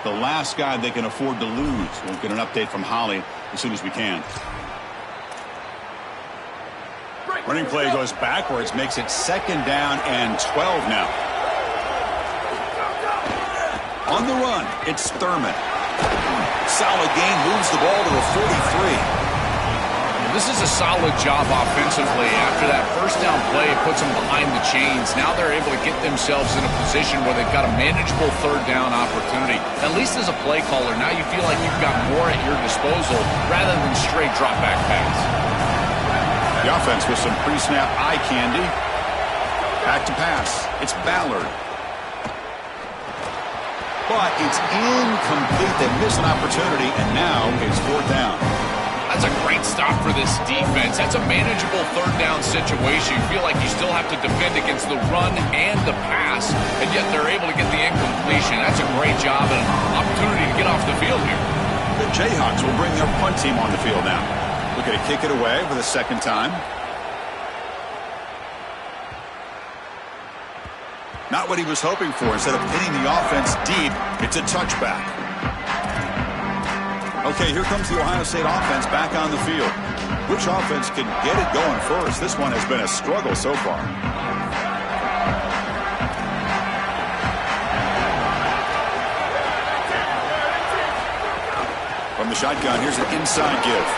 [SPEAKER 1] The last guy they can afford to lose. We'll get an update from Holly as soon as we can. Running play goes backwards, makes it 2nd down and 12 now. On the run, it's Thurman. Solid gain, moves the ball to the 43.
[SPEAKER 3] This is a solid job offensively. After that first down play, it puts them behind the chains. Now they're able to get themselves in a position where they've got a manageable third down opportunity. At least as a play caller, now you feel like you've got more at your disposal rather than straight drop-back pass.
[SPEAKER 1] The offense with some pre-snap eye candy. Back to pass. It's Ballard. But it's incomplete. They miss an opportunity, and now it's 4th down.
[SPEAKER 3] That's a great stop for this defense. That's a manageable third down situation. You feel like you still have to defend against the run and the pass, and yet they're able to get the incompletion. That's a great job and an opportunity to get off the field here.
[SPEAKER 1] The Jayhawks will bring their punt team on the field now. Look at it, kick it away for the 2nd time. Not what he was hoping for. Instead of hitting the offense deep, it's a touchback. Okay, here comes the Ohio State offense back on the field. Which offense can get it going first? This one has been a struggle so far. From the shotgun, here's an inside give.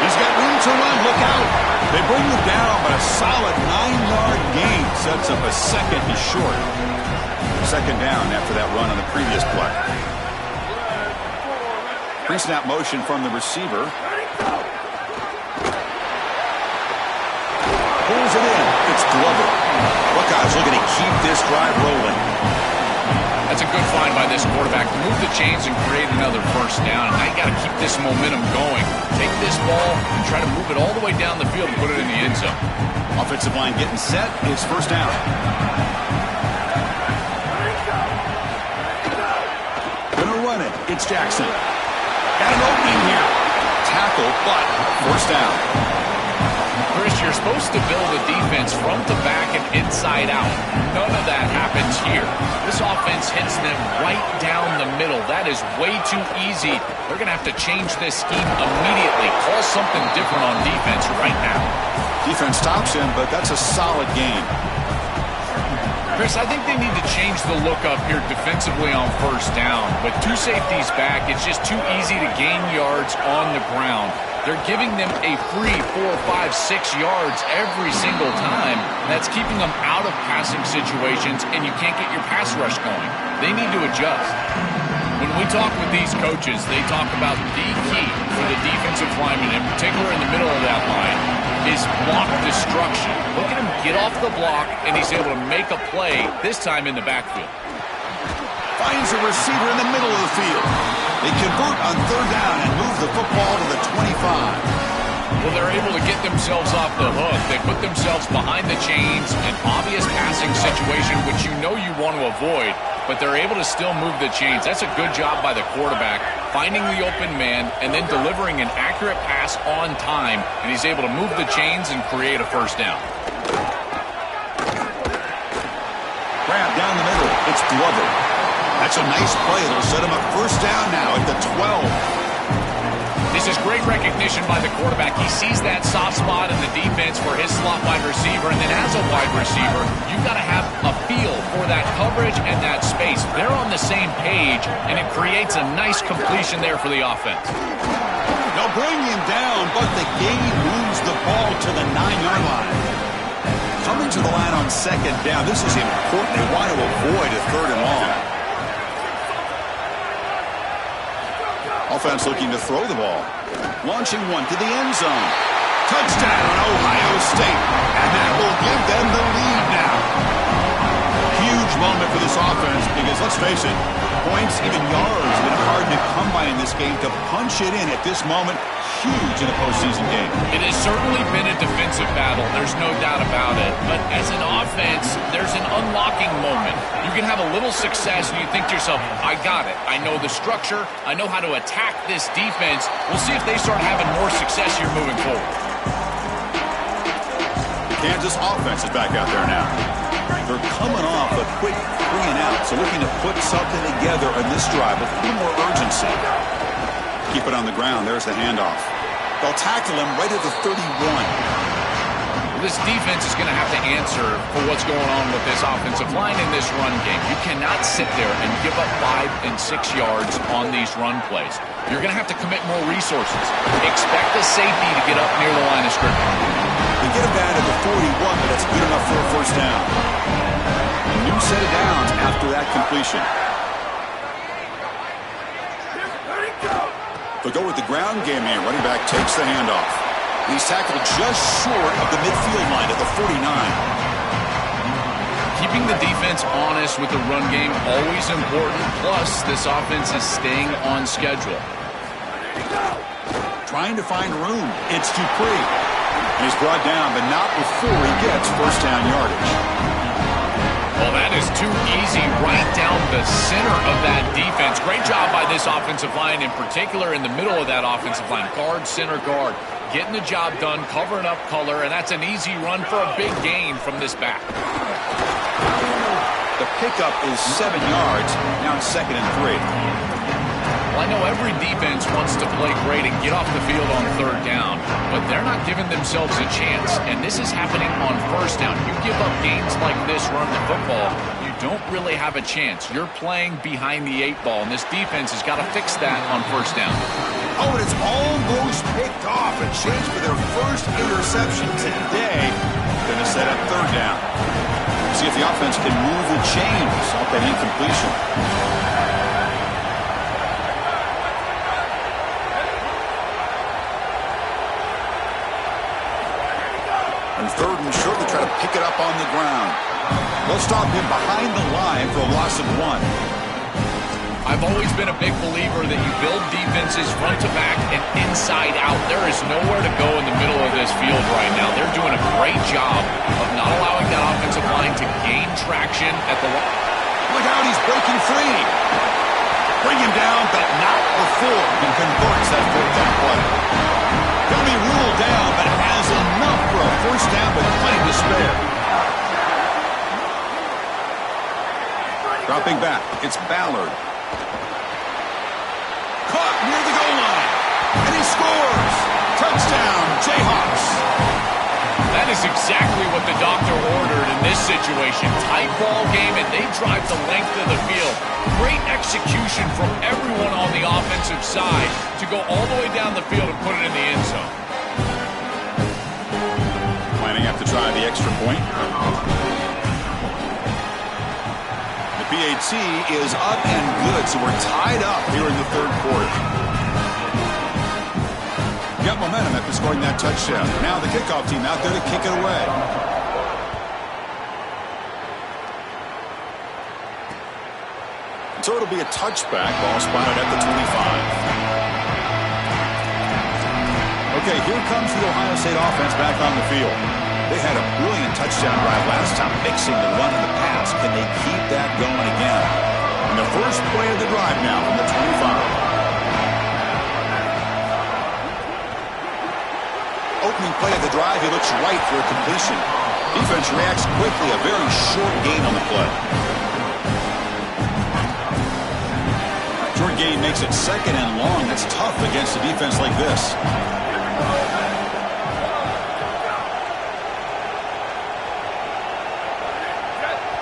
[SPEAKER 1] He's got room to run. Look out. They bring him down, but a solid 9-yard gain sets up a second and short. Second down after that run on the previous play. Pre-snap motion from the receiver. Pulls it in. It's Glover. Buckeyes looking to keep this drive rolling.
[SPEAKER 3] That's a good find by this quarterback. Move the chains and create another first down. Now you got to keep this momentum going. Take this ball and try to move it all the way down the field and put it in the end zone.
[SPEAKER 1] Offensive line getting set. It's first down. Gonna run it. It's Jackson. Got an opening here. Tackle, but first down.
[SPEAKER 3] Chris, you're supposed to build a defense front to back and inside out. None of that happens here. This offense hits them right down the middle. That is way too easy. They're going to have to change this scheme immediately. Call something different on defense right now.
[SPEAKER 1] Defense stops him, but that's a solid gain.
[SPEAKER 3] Chris, I think they need to change the look up here defensively on first down. With two safeties back, it's just too easy to gain yards on the ground. They're giving them a free 4, 5, 6 yards every single time. That's keeping them out of passing situations, and you can't get your pass rush going. They need to adjust. When we talk with these coaches, they talk about the key for the defensive lineman, in particular in the middle of that line, is block destruction. Look at him get off the block, and he's able to make a play, this time in the backfield.
[SPEAKER 1] Finds a receiver in the middle of the field. They convert on third down and move the football to the 25.
[SPEAKER 3] Well, they're able to get themselves off the hook. They put themselves behind the chains, an obvious passing situation, which you know you want to avoid, but they're able to still move the chains. That's a good job by the quarterback, finding the open man and then delivering an accurate pass on time, and he's able to move the chains and create a first down.
[SPEAKER 1] Grab down the middle. It's Glover. That's a nice play. It'll set him up first down now at the 12.
[SPEAKER 3] This is great recognition by the quarterback. He sees that soft spot in the defense for his slot wide receiver, and then as a wide receiver, you've got to have a feel for that coverage and that space. They're on the same page, and it creates a nice completion there for the offense.
[SPEAKER 1] They'll bring him down, but the gain moves the ball to the 9-yard line. Coming to the line on second down, this is important. They want to avoid a third and long. Offense looking to throw the ball. Launching one to the end zone. Touchdown, Ohio State. And that will give them the lead now. Huge moment for this offense because, let's face it, points, even yards, have been hard to come by in this game. To punch it in at this moment, huge in a postseason game.
[SPEAKER 3] It has certainly been a defensive battle. There's no doubt about it. But as an offense, there's an unlocking moment. You can have a little success and you think to yourself, I got it. I know the structure. I know how to attack this defense. We'll see if they start having more success here moving forward.
[SPEAKER 1] Kansas offense is back out there now. They're coming off a quick 3-and-out, so looking to put something together in this drive with a little more urgency. Keep it on the ground. There's the handoff. They'll tackle him right at the 31.
[SPEAKER 3] This defense is going to have to answer for what's going on with this offensive line in this run game. You cannot sit there and give up 5 and 6 yards on these run plays. You're going to have to commit more resources. Expect the safety to get up near the line of scrimmage.
[SPEAKER 1] They get him down to the 41, but that's good enough for a first down. A new set of downs after that completion. They'll go with the ground game here. Running back takes the handoff. He's tackled just short of the midfield line at the 49.
[SPEAKER 3] Keeping the defense honest with the run game, always important. Plus, this offense is staying on schedule.
[SPEAKER 1] Trying to find room. It's Dupree. And he's brought down, but not before he gets first down yardage.
[SPEAKER 3] Well, that is too easy right down the center of that defense. Great job by this offensive line, in particular in the middle of that offensive line. Guard, center guard, getting the job done, covering up color, and that's an easy run for a big gain from this back.
[SPEAKER 1] The pickup is 7 yards. Now it's 2nd and 3.
[SPEAKER 3] Well, I know every defense wants to play great and get off the field on 3rd down, but they're not giving themselves a chance, and this is happening on 1st down. You give up gains like this running the football, you don't really have a chance. You're playing behind the 8 ball, and this defense has got to fix that on 1st down.
[SPEAKER 1] Oh, and it's almost picked off. A chance for their first interception today. Going to set up 3rd down. See if the offense can move the chains off that incompletion. And 3rd and short, they try to pick it up on the ground. They'll stop him behind the line for a loss of 1.
[SPEAKER 3] I've always been a big believer that you build defenses front to back and inside out. There is nowhere to go in the middle of this field right now. They're doing a great job of not allowing that offensive line to gain traction at the line.
[SPEAKER 1] Look out, he's breaking free. Bring him down, but not before he converts that 4th down play. He'll be ruled down, but has enough for a 1st down with plenty to spare. Dropping back, it's Ballard. Caught near the goal line, and he scores. Touchdown, Jayhawks.
[SPEAKER 3] That is exactly what the doctor ordered in this situation. Tight ball game, and they drive the length of the field. Great execution from everyone on the offensive side to go all the way down the field and put it in the end zone.
[SPEAKER 1] Planning to try the extra point. PAT is up and good, so we're tied up here in the 3rd quarter. Got momentum after scoring that touchdown. Now the kickoff team out there to kick it away. So it'll be a touchback. Ball spotted at the 25. Okay, here comes the Ohio State offense back on the field. They had a brilliant touchdown drive last time, mixing the run and the pass. Can they keep that going again? And the first play of the drive now from the 25. Opening play of the drive, he looks right for a completion. Defense reacts quickly, a very short gain on the play. Short gain makes it 2nd and long. That's tough against a defense like this.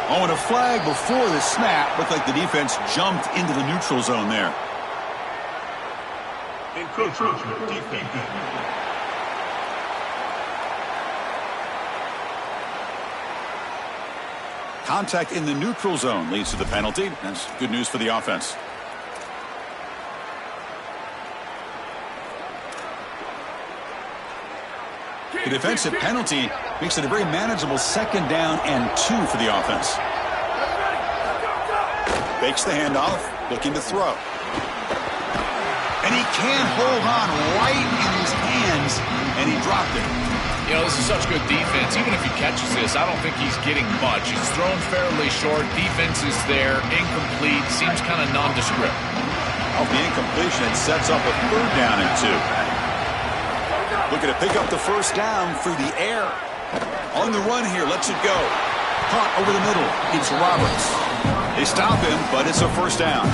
[SPEAKER 1] Oh, and a flag before the snap. Looked like the defense jumped into the neutral zone there. Contact in the neutral zone leads to the penalty. That's good news for the offense. The defensive penalty makes it a very manageable 2nd down and 2 for the offense. Fakes the handoff, looking to throw. And he can't hold on right in his hands, and he dropped it.
[SPEAKER 3] You know, this is such good defense. Even if he catches this, I don't think he's getting much. He's thrown fairly short. Defense is there. Incomplete. Seems kind of nondescript.
[SPEAKER 1] Off the incompletion, it sets up a 3rd down and 2. Looking to pick up the 1st down through the air. On the run here, lets it go. Caught over the middle. It's Roberts. They stop him, but it's a 1st down.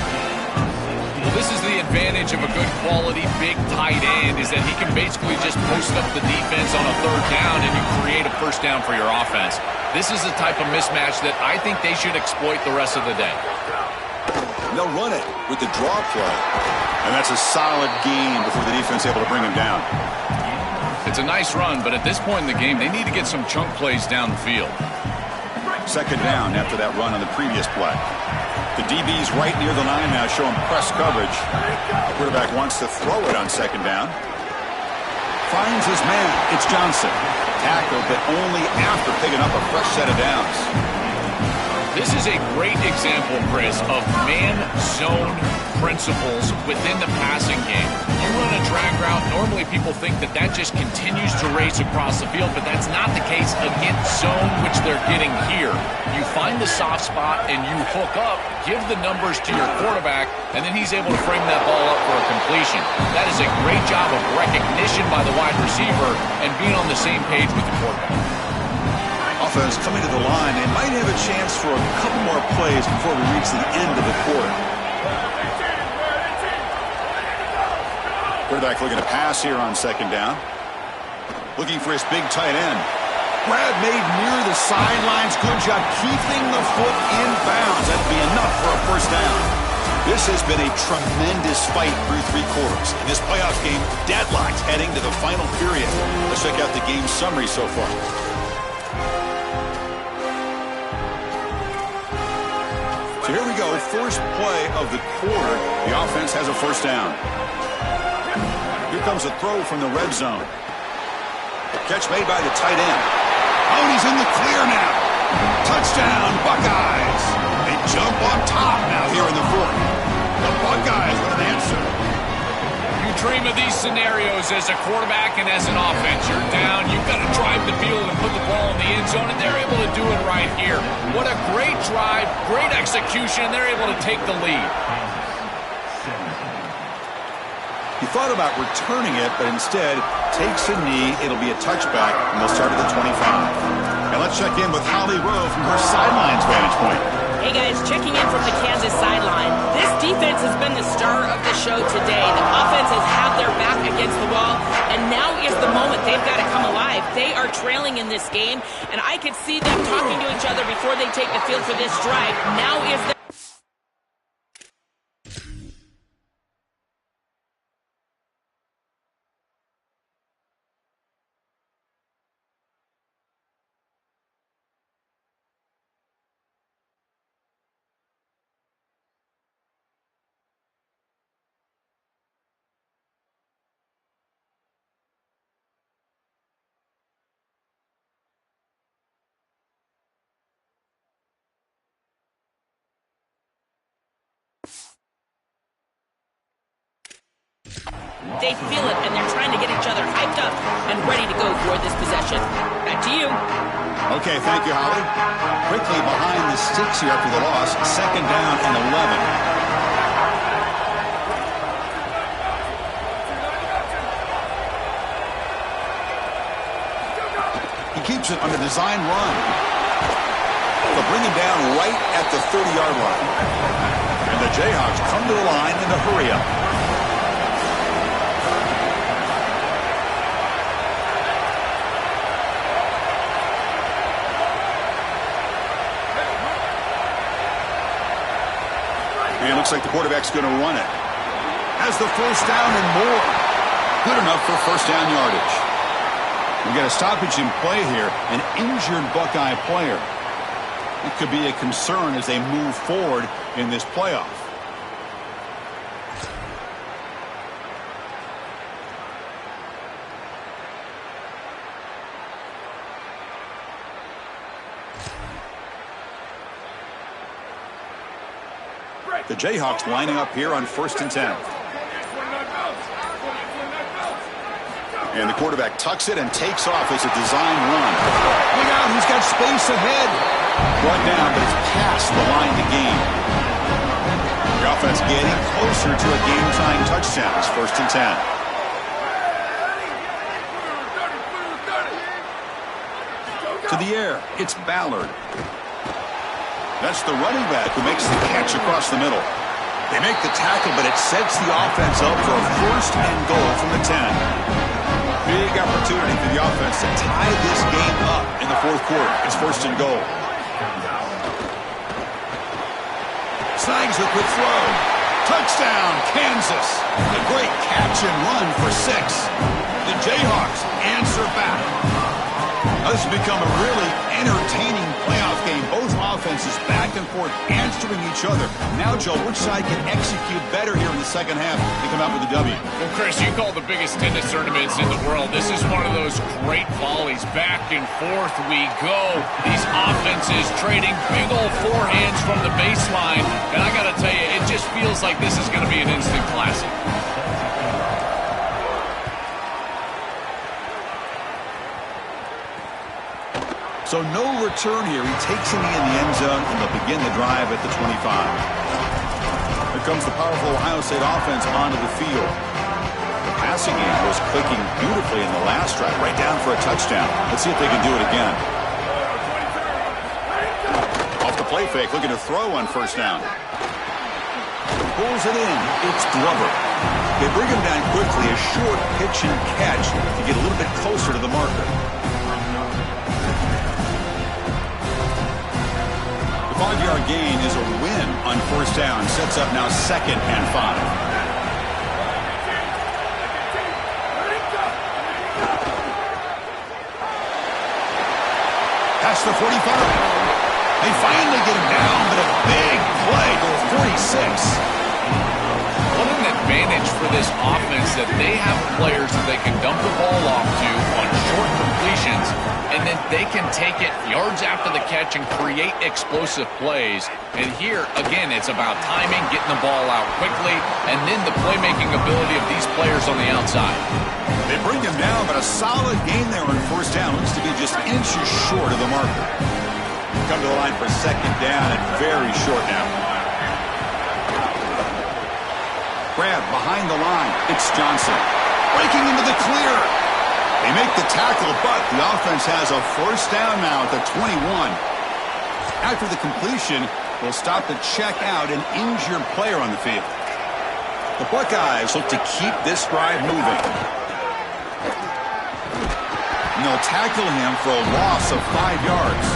[SPEAKER 3] Well, this is the advantage of a good quality big tight end, is that he can basically just post up the defense on a 3rd down and you create a 1st down for your offense. This is the type of mismatch that I think they should exploit the rest of the day.
[SPEAKER 1] They'll run it with the draw play. And that's a solid gain before the defense able to bring him down.
[SPEAKER 3] It's a nice run, but at this point in the game, they need to get some chunk plays down the field.
[SPEAKER 1] 2nd down after that run on the previous play. The DB's right near the line now, showing press coverage. The quarterback wants to throw it on 2nd down. Finds his man. It's Johnson. Tackled, but only after picking up a fresh set of downs.
[SPEAKER 3] This is a great example, Chris, of man-zone principles within the passing game. You run a drag route, normally people think that that just continues to race across the field, but that's not the case against zone, which they're getting here. You find the soft spot and you hook up, give the numbers to your quarterback, and then he's able to frame that ball up for a completion. That is a great job of recognition by the wide receiver and being on the same page with the quarterback.
[SPEAKER 1] Offense offense coming to the line. They might have a chance for a couple more plays before we reach the end of the quarter. Quarterback looking to pass here on second down. Looking for his big tight end. Grab made near the sidelines. Good job keeping the foot in bounds. That'd be enough for a first down. This has been a tremendous fight through 3 quarters. In this playoff game, deadlocked heading to the final period. Let's check out the game summary so far. So here we go. First play of the quarter. The offense has a first down. Here comes a throw from the red zone. Catch made by the tight end. Oh, and he's in the clear now. Touchdown, Buckeyes. They jump on top now here in the fourth. The Buckeyes with an answer.
[SPEAKER 3] You dream of these scenarios as a quarterback and as an offense. You're down. You've got to drive the field and put the ball in the end zone, and they're able to do it right here. What a great drive, great execution, and they're able to take the lead.
[SPEAKER 1] He thought about returning it, but instead takes a knee. It'll be a touchback, and they'll start at the 25. And let's check in with Holly Rowe from her sidelines vantage point.
[SPEAKER 2] Hey guys, checking in from the Kansas sideline. This defense has been the star of the show today. The offense has had their back against the wall, and now is the moment they've got to come alive. They are trailing in this game, and I could see them talking to each other before they take the field for this drive. Now is the They feel it, and they're trying to get each other hyped up and ready to go for this possession. Back to you.
[SPEAKER 1] Okay, thank you, Holly. Quickly behind the sticks here after the loss. Second down and 11. He keeps it on the design run. They'll bring him down right at the 30-yard line. And the Jayhawks come to the line in a hurry up. And it looks like the quarterback's going to run it. Has the first down and more. Good enough for first down yardage. We got a stoppage in play here. An injured Buckeye player. It could be a concern as they move forward in this playoff. The Jayhawks lining up here on 1st and 10. And the quarterback tucks it and takes off as a design run. Look out, he's got space ahead. Brought down, but it's past the line to gain. The offense getting closer to a game-tying touchdown. It's 1st and 10. To the air, it's Ballard. That's the running back who makes the catch across the middle. They make the tackle, but it sets the offense up for a 1st and goal from the 10. Big opportunity for the offense to tie this game up in the 4th quarter. It's 1st and goal. Snags a quick throw. Touchdown, Kansas. A great catch and run for 6. The Jayhawks answer back. This has become a really entertaining playoff game. Both offenses back and forth answering each other. Now, Joe, which side can execute better here in the second half and come out with a W?
[SPEAKER 3] Well, Chris, you call the biggest tennis tournaments in the world. This is one of those great volleys. Back and forth we go. These offenses trading big old forehands from the baseline. And I got to tell you, it just feels like this is going to be an instant classic.
[SPEAKER 1] So no return here. He takes a knee in the end zone, and they'll begin the drive at the 25. Here comes the powerful Ohio State offense onto the field. The passing game was clicking beautifully in the last drive, right down for a touchdown. Let's see if they can do it again. play fake, looking to throw on first down. Pulls it in. It's Glover. They bring him down quickly. A short pitch and catch to get a little bit closer to the marker. The 5-yard gain is a win on first down. Sets up now 2nd and 5. That's the 45. They finally get him down, but a big play to 46.
[SPEAKER 3] What an advantage for this offense that they have players that they can dump the ball off to on short completions, and then they can take it yards after the catch and create explosive plays. And here, again, it's about timing, getting the ball out quickly, and then the playmaking ability of these players on the outside.
[SPEAKER 1] They bring him down, but a solid gain there on first down. Looks to be just inches short of the marker. Come to the line for 2nd down and very short now. Grab behind the line. It's Johnson. Breaking into the clear. They make the tackle, but the offense has a first down now at the 21. After the completion, they'll stop to check out an injured player on the field. The Buckeyes look to keep this drive moving. And they'll tackle him for a loss of 5 yards.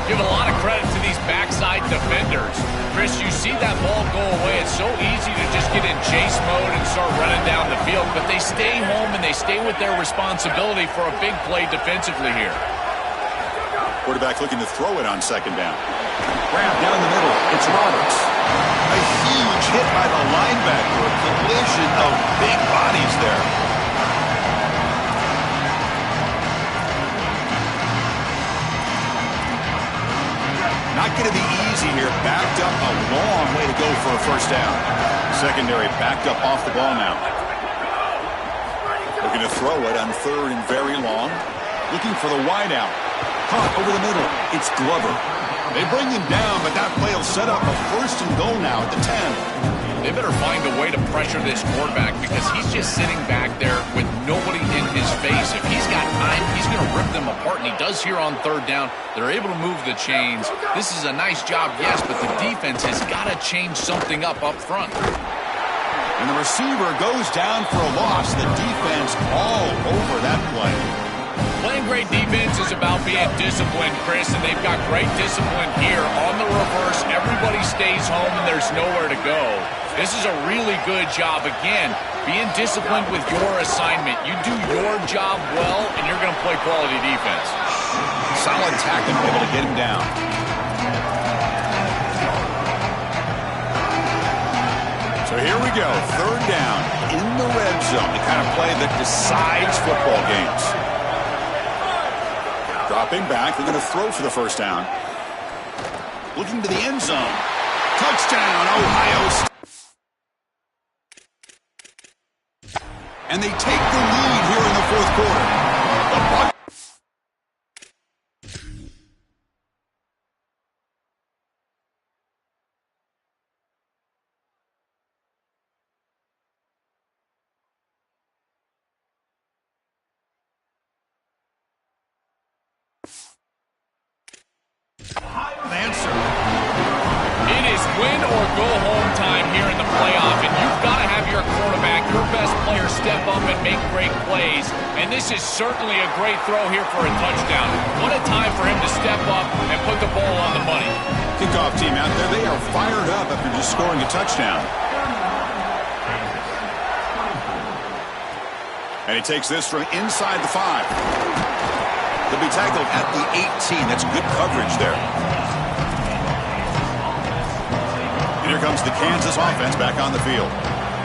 [SPEAKER 3] Give a lot of credit to these backside defenders. Chris, you see that ball go away. It's so easy to just get in chase mode and start running down the field, but they stay home and they stay with their responsibility for a big play defensively here.
[SPEAKER 1] Quarterback looking to throw it on 2nd down. Grab down the middle. It's Roberts. A huge hit by the linebacker. A collision of big bodies there. Not going to be easy here. Backed up a long way to go for a first down. Secondary backed up off the ball now. Looking to throw it on 3rd and very long. Looking for the wideout. Caught over the middle. It's Glover. They bring him down, but that play will set up a 1st and goal now at the 10.
[SPEAKER 3] They better find a way to pressure this quarterback because he's just sitting back there with nobody in his face. If he's got time, he's going to rip them apart, and he does here on 3rd down. They're able to move the chains. This is a nice job, yes, but the defense has got to change something up front.
[SPEAKER 1] And the receiver goes down for a loss. The defense all over that play.
[SPEAKER 3] Playing great defense is about being disciplined, Chris, and they've got great discipline here. On the reverse, everybody stays home and there's nowhere to go. This is a really good job. Again, being disciplined with your assignment. You do your job well, and you're going to play quality defense.
[SPEAKER 1] Solid tackle, able to get him down. So here we go, 3rd down in the red zone. The kind of play that decides football games. Dropping back, they're going to throw for the first down. Looking to the end zone. Touchdown, Ohio State. And they take the lead here in the 4th quarter. The Buckeyes. Answer.
[SPEAKER 3] It is win or go home time here in the playoff, and you've got to have your quarterback, your best player, step up and make great plays. And this is certainly a great throw here for a touchdown. What a time for him to step up and put the ball on the money.
[SPEAKER 1] Kickoff team out there, they are fired up after just scoring a touchdown. And he takes this from inside the 5. He'll be tackled at the 18. That's good coverage there. And here comes the Kansas offense back on the field.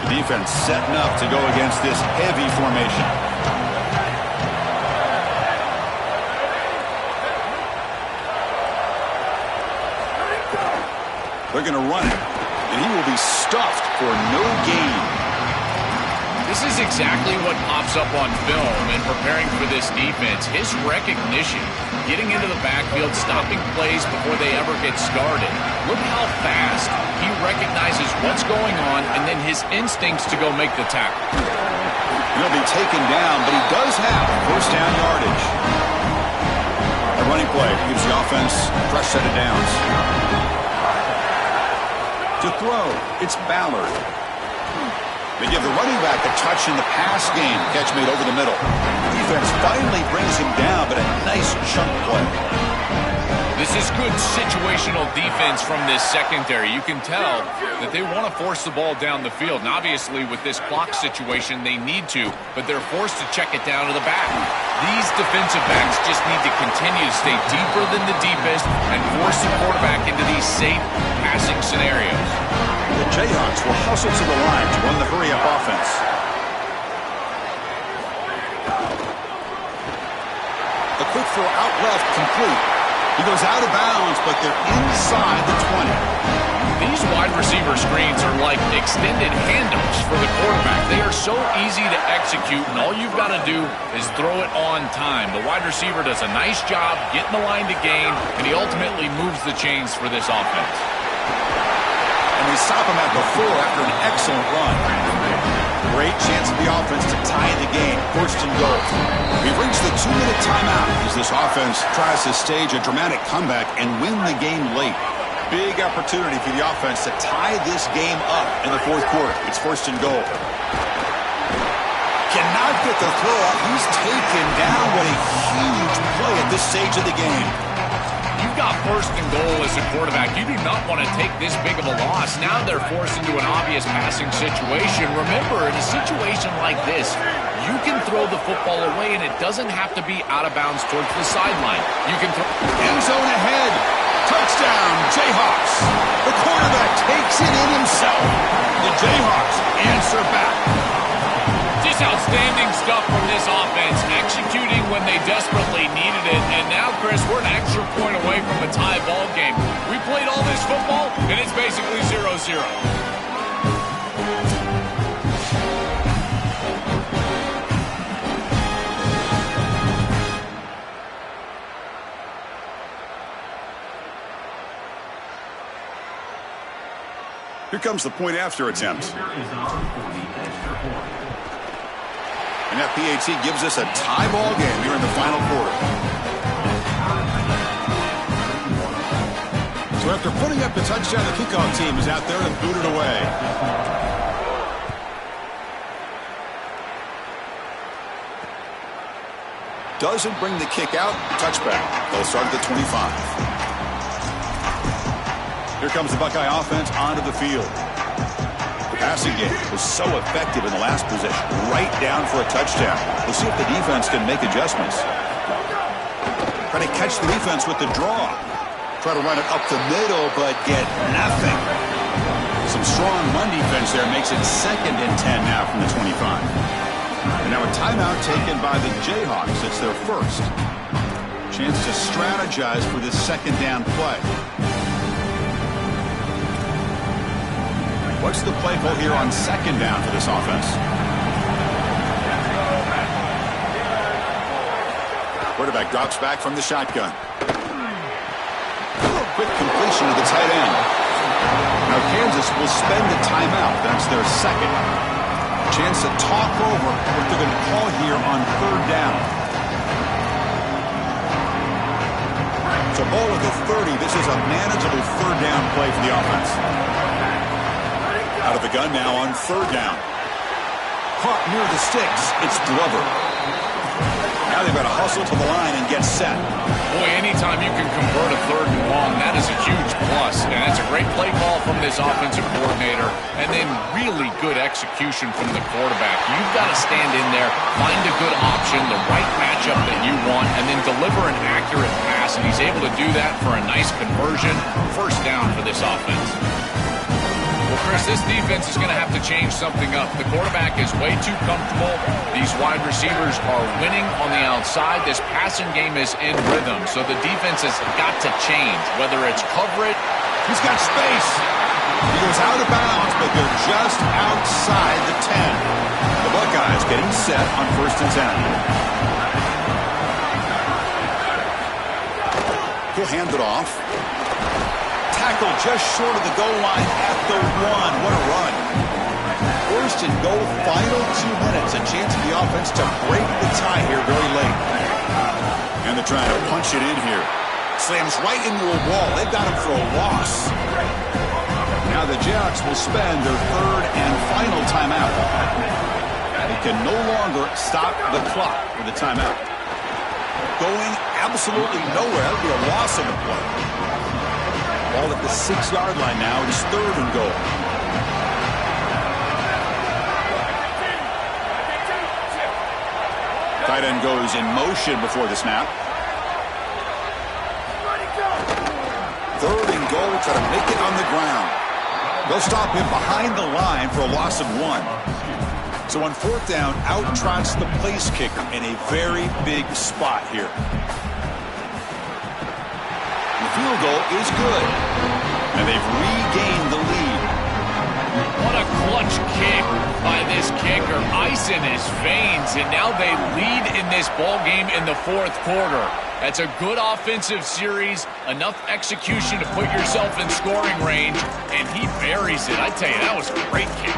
[SPEAKER 1] The defense setting up to go against this heavy formation. They're going to run it, and he will be stuffed for no gain.
[SPEAKER 3] This is exactly what pops up on film in preparing for this defense. His recognition, getting into the backfield, stopping plays before they ever get started. Look how fast he recognizes what's going on and then his instincts to go make the tackle.
[SPEAKER 1] He'll be taken down, but he does have first down yardage. The running play. Gives the offense a fresh set of downs. To throw, it's Ballard. They give the running back a touch in the pass game. Catch made over the middle. Defense finally brings him down, but a nice chunk play.
[SPEAKER 3] This is good situational defense from this secondary. You can tell that they want to force the ball down the field. And obviously, with this clock situation, they need to, but they're forced to check it down to the back. These defensive backs just need to continue to stay deeper than the deepest and force the quarterback into these safe passing scenarios.
[SPEAKER 1] The Jayhawks will hustle to the line to run the hurry-up offense. A quick throw out left, complete. He goes out of bounds, but they're inside the 20.
[SPEAKER 3] These wide receiver screens are like extended handoffs for the quarterback. They are so easy to execute, and all you've got to do is throw it on time. The wide receiver does a nice job getting the line to gain, and he ultimately moves the chains for this offense.
[SPEAKER 1] And they stop him at the 4 after an excellent run. Great chance for the offense to tie the game. First and goal. We've reached the 2-minute timeout as this offense tries to stage a dramatic comeback and win the game late. Big opportunity for the offense to tie this game up in the fourth quarter. It's first and goal. Cannot get the throw up. He's taken down. What a huge play at this stage of the game.
[SPEAKER 3] You've got first and goal as a quarterback. You do not want to take this big of a loss. Now they're forced into an obvious passing situation. Remember, in a situation like this, you can throw the football away, and it doesn't have to be out of bounds towards the sideline. You can throw
[SPEAKER 1] end zone ahead. Touchdown, Jayhawks. The quarterback takes it in himself. The Jayhawks answer back.
[SPEAKER 3] Just outstanding stuff from this offense, executing when they desperately needed it. And now, Chris, we're an extra point away from a tie ball game. We played all this football, and it's basically 0-0.
[SPEAKER 1] Here comes the point after attempt. And that PAT gives us a tie ball game here in the final quarter. So after putting up the touchdown, the kickoff team is out there and booted away. Doesn't bring the kick out. Touchback. They'll start at the 25. Here comes the Buckeye offense onto the field. Passing game was so effective in the last possession, right down for a touchdown. We'll see if the defense can make adjustments. Try to catch the defense with the draw. Try to run it up the middle, but get nothing. Some strong run defense there makes it 2nd and 10 now from the 25. And now a timeout taken by the Jayhawks. It's their first. Chance to strategize for this 2nd down play. What's the play call here on 2nd down for this offense? Quarterback drops back from the shotgun. Quick completion to the tight end. Now Kansas will spend a timeout. That's their 2nd. Chance to talk over what they're going to call here on 3rd down. So ball at the 30. This is a manageable 3rd down play for the offense. Out of the gun now on 3rd down. Caught near the sticks. It's Glover. Now they've got to hustle to the line and get set.
[SPEAKER 3] Boy, anytime you can convert a 3rd and long, that is a huge plus. And it's a great play call from this offensive coordinator. And then really good execution from the quarterback. You've got to stand in there, find a good option, the right matchup that you want, and then deliver an accurate pass. And he's able to do that for a nice conversion. 1st down for this offense. Well, Chris, this defense is going to have to change something up. The quarterback is way too comfortable. These wide receivers are winning on the outside. This passing game is in rhythm, so the defense has got to change, whether it's coverage.
[SPEAKER 1] He's got space. He goes out of bounds, but they're just outside the 10. The Buckeyes getting set on 1st and 10. He'll hand it off. Tackle just short of the goal line at the 1. What a run. 1st and goal, final 2 minutes. A chance for the offense to break the tie here very late. And they're trying to punch it in here. Slams right into a wall. They've got him for a loss. Now the Jayhawks will spend their third and final timeout. They can no longer stop the clock with a timeout. Going absolutely nowhere. That would be a loss of the play. Ball at the 6-yard line now. It is third and goal. Tight end goes in motion before the snap. Third and goal. Try to make it on the ground. They'll stop him behind the line for a loss of 1. So on fourth down, out trots the place kicker in a very big spot here. The field goal is good. And they've regained the lead.
[SPEAKER 3] What a clutch kick by this kicker. Ice in his veins, and now they lead in this ball game in the fourth quarter. That's a good offensive series, enough execution to put yourself in scoring range, and he buries it. I tell you, that was a great kick.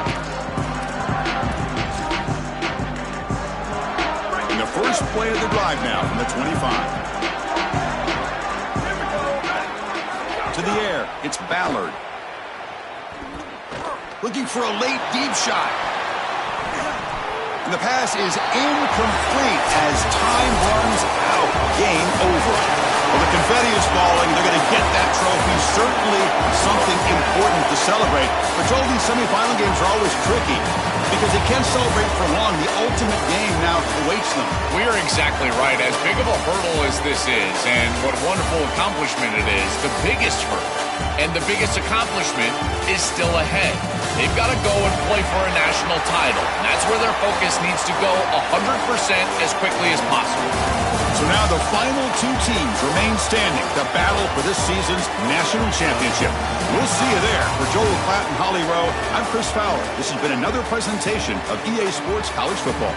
[SPEAKER 1] And the first play of the drive now from the 25. To the air, it's Ballard. Looking for a late deep shot. And the pass is incomplete as time runs out. Game over. Well, the confetti is falling. They're going to get that trophy. Certainly something important to celebrate. But Joel, these semifinal games are always tricky because they can't celebrate for long. The ultimate game now awaits them.
[SPEAKER 3] We are exactly right. As big of a hurdle as this is, and what a wonderful accomplishment it is, the biggest hurdle and the biggest accomplishment is still ahead. They've got to go and play for a national title. And that's where their focus needs to go 100% as quickly as possible.
[SPEAKER 1] So now the final two teams remain standing to battle for this season's national championship. We'll see you there. For Joel Platt and Holly Rowe, I'm Chris Fowler. This has been another presentation of EA Sports College Football.